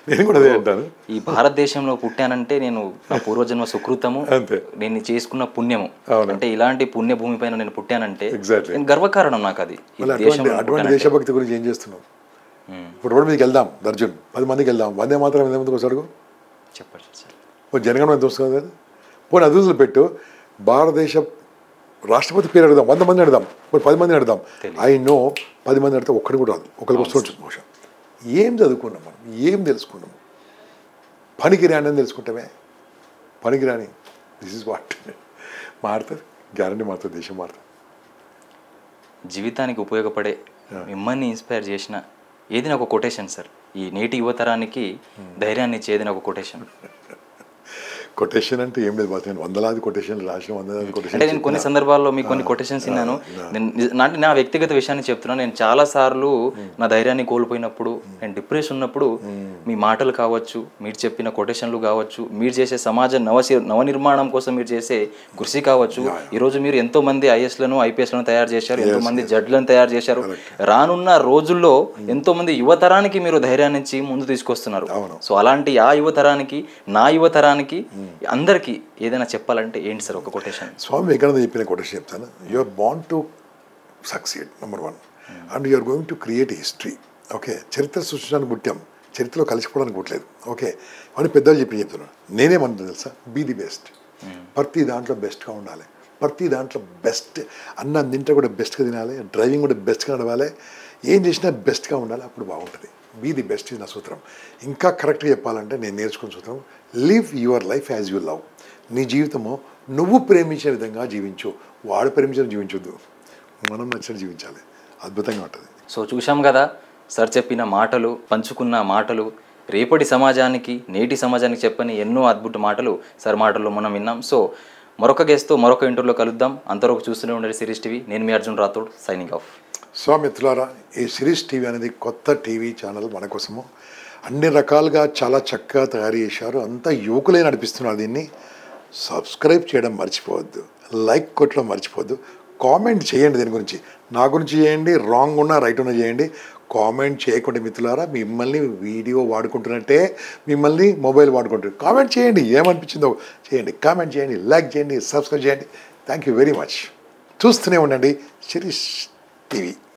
నేను కూడా అదే అంటాను. ఈ భారతదేశంలో పుట్టానంటే నేను నా పూర్వజన్మ సుకృతము, అంతే, నేను చేసుకున్న పుణ్యము. అంటే ఇలాంటి పుణ్య భూమి పైన నేను పుట్టానంటే నేను గర్వకారణం నాకు. అది అటువంటి దేశభక్తి గురించి ఏం చేస్తున్నాం? ఇప్పుడు రోడ్డు మీదకి వెళ్దాం, దర్జన్ 10 మందికి వెళ్దాం, వందే మాత్రం ఎంతమందికి వస్తాడు చెప్పండి సార్. జనగణం ఎంత వస్తుంది కదా, పోనీ అదులు పెట్టు. భారతదేశ రాష్ట్రపతి పేరు అడుగుదాం, 100 మంది అడుగుదాం, పోనీ 10 మందిని అడుగుదాం. ఐ నో 10 మంది అడితే ఒక్కడి కూడా రాదు, ఒకరికి వస్తుంది బహుశా. ఏం చదువుకున్నాం మనం, ఏం తెలుసుకున్నాం? పనికిరాని అని తెలుసుకుంటామే, పనికిరాని. దిస్ ఇస్ వాట్ మారుతుంది, గ్యారంటీ మారుతుంది, దేశం మారుతుంది. జీవితానికి ఉపయోగపడే, మిమ్మల్ని ఇన్స్పైర్ చేసిన ఏదైనా ఒక కొటేషన్ సార్, ఈ నేటి యువతరానికి ధైర్యాన్ని ఇచ్చే ఏదైనా ఒక కొటేషన్. కొటేషన్ అంటే ఏం లేదు బాగా, వందలాది కొటేషన్లు రాసిన, వందలాది అంటే కొటేషన్ నేను కొన్ని సందర్భాల్లో మీకు కొన్ని కొటేషన్స్ విన్నాను. అంటే నా వ్యక్తిగత విషయాన్ని చెప్తున్నాను. నేను చాలా సార్లు నా ధైర్యాన్ని కోల్పోయినప్పుడు, నేను డిప్రెషన్ ఉన్నప్పుడు మీ మాటలు కావచ్చు, మీరు చెప్పిన కొటేషన్లు కావచ్చు, మీరు చేసే సమాజ నవనిర్మాణం కోసం మీరు చేసే కృషి కావచ్చు. ఈరోజు మీరు ఎంతో మంది ఐఎస్లను ఐపీఎస్లను తయారు చేశారు, ఎంతో మంది జడ్లను తయారు చేశారు. రానున్న రోజుల్లో ఎంతో మంది యువతరానికి మీరు ధైర్యాన్ని ఇచ్చి ముందు తీసుకొస్తున్నారు. సో అలాంటి ఆ యువతరానికి, నా యువతరానికి, అందరికీ ఏదైనా చెప్పాలంటే ఏంటి సార్ ఒక కొటేషన్? స్వామి వివేకానంద చెప్పిన కొటేషన్ చెప్తాను. You are born to succeed, number 1, and you are going to create history. Okay, చరిత్ర సృష్టించడానికి పుట్టాం, చరిత్రలో కలిసిపోవడానికి పుట్టలేదు. ఓకే, అని పెద్దలు చెప్తున్నాను. నేనేమంటున్నాను తెలుసా, బీ ది బెస్ట్. ప్రతి దాంట్లో బెస్ట్గా ఉండాలి, ప్రతి దాంట్లో బెస్ట్. అన్నం తింటే కూడా బెస్ట్గా తినాలి, డ్రైవింగ్ కూడా బెస్ట్గా నడవాలి, ఏం చేసినా బెస్ట్గా ఉండాలి, అప్పుడు బాగుంటుంది. బీ ది బెస్ట్ ఇది నా సూత్రం. ఇంకా కరెక్ట్గా చెప్పాలంటే నేను నేర్చుకున్న సూత్రం, live your life as you love. నీ జీవితము నువ్వు ప్రేమించే విధంగా జీవించు, వాడు ప్రేమించిన జీవించొద్దు, మనం నచ్చిన జీవించాలి. అద్భుతంగా ఉంటుంది. సో చూసాం కదా సార్ చెప్పిన మాటలు, పంచుకున్న మాటలు, రేపటి సమాజానికి, నేటి సమాజానికి చెప్పని ఎన్నో అద్భుత మాటలు సార్ మాటల్లో మనం విన్నాం. సో మరొక గెస్ట్తో మరొక ఇంటర్వ్యూలో కలుద్దాం. అంతవరకు చూస్తూనే ఉండండి సిరీస్ టీవీ. నేను మీ Arjun Rathod, signing off. So మిత్రులారా, ఈ సిరీస్ టీవీ అనేది కొత్త టీవీ ఛానల్ మన కోసము. అన్ని రకాలుగా చాలా చక్కగా తయారు చేశారు, అంతా యువకులే నడిపిస్తున్నారు. దీన్ని సబ్స్క్రైబ్ చేయడం మర్చిపోవద్దు, లైక్ కొట్టడం మర్చిపోవద్దు, కామెంట్ చేయండి. దీని గురించి, నా గురించి చేయండి, రాంగ్ ఉన్నా రైట్ ఉన్నా చేయండి. కామెంట్ చేయకుండా మిత్రులారా, మిమ్మల్ని వీడియో వాడుకుంటున్నట్టే మిమ్మల్ని మొబైల్ వాడుకుంటారు. కామెంట్ చేయండి, ఏమనిపించిందో చేయండి, కామెంట్ చేయండి, లైక్ చేయండి, సబ్స్క్రైబ్ చేయండి. Thank you very much. చూస్తూనే ఉండండి సిరీస్ టీవీ.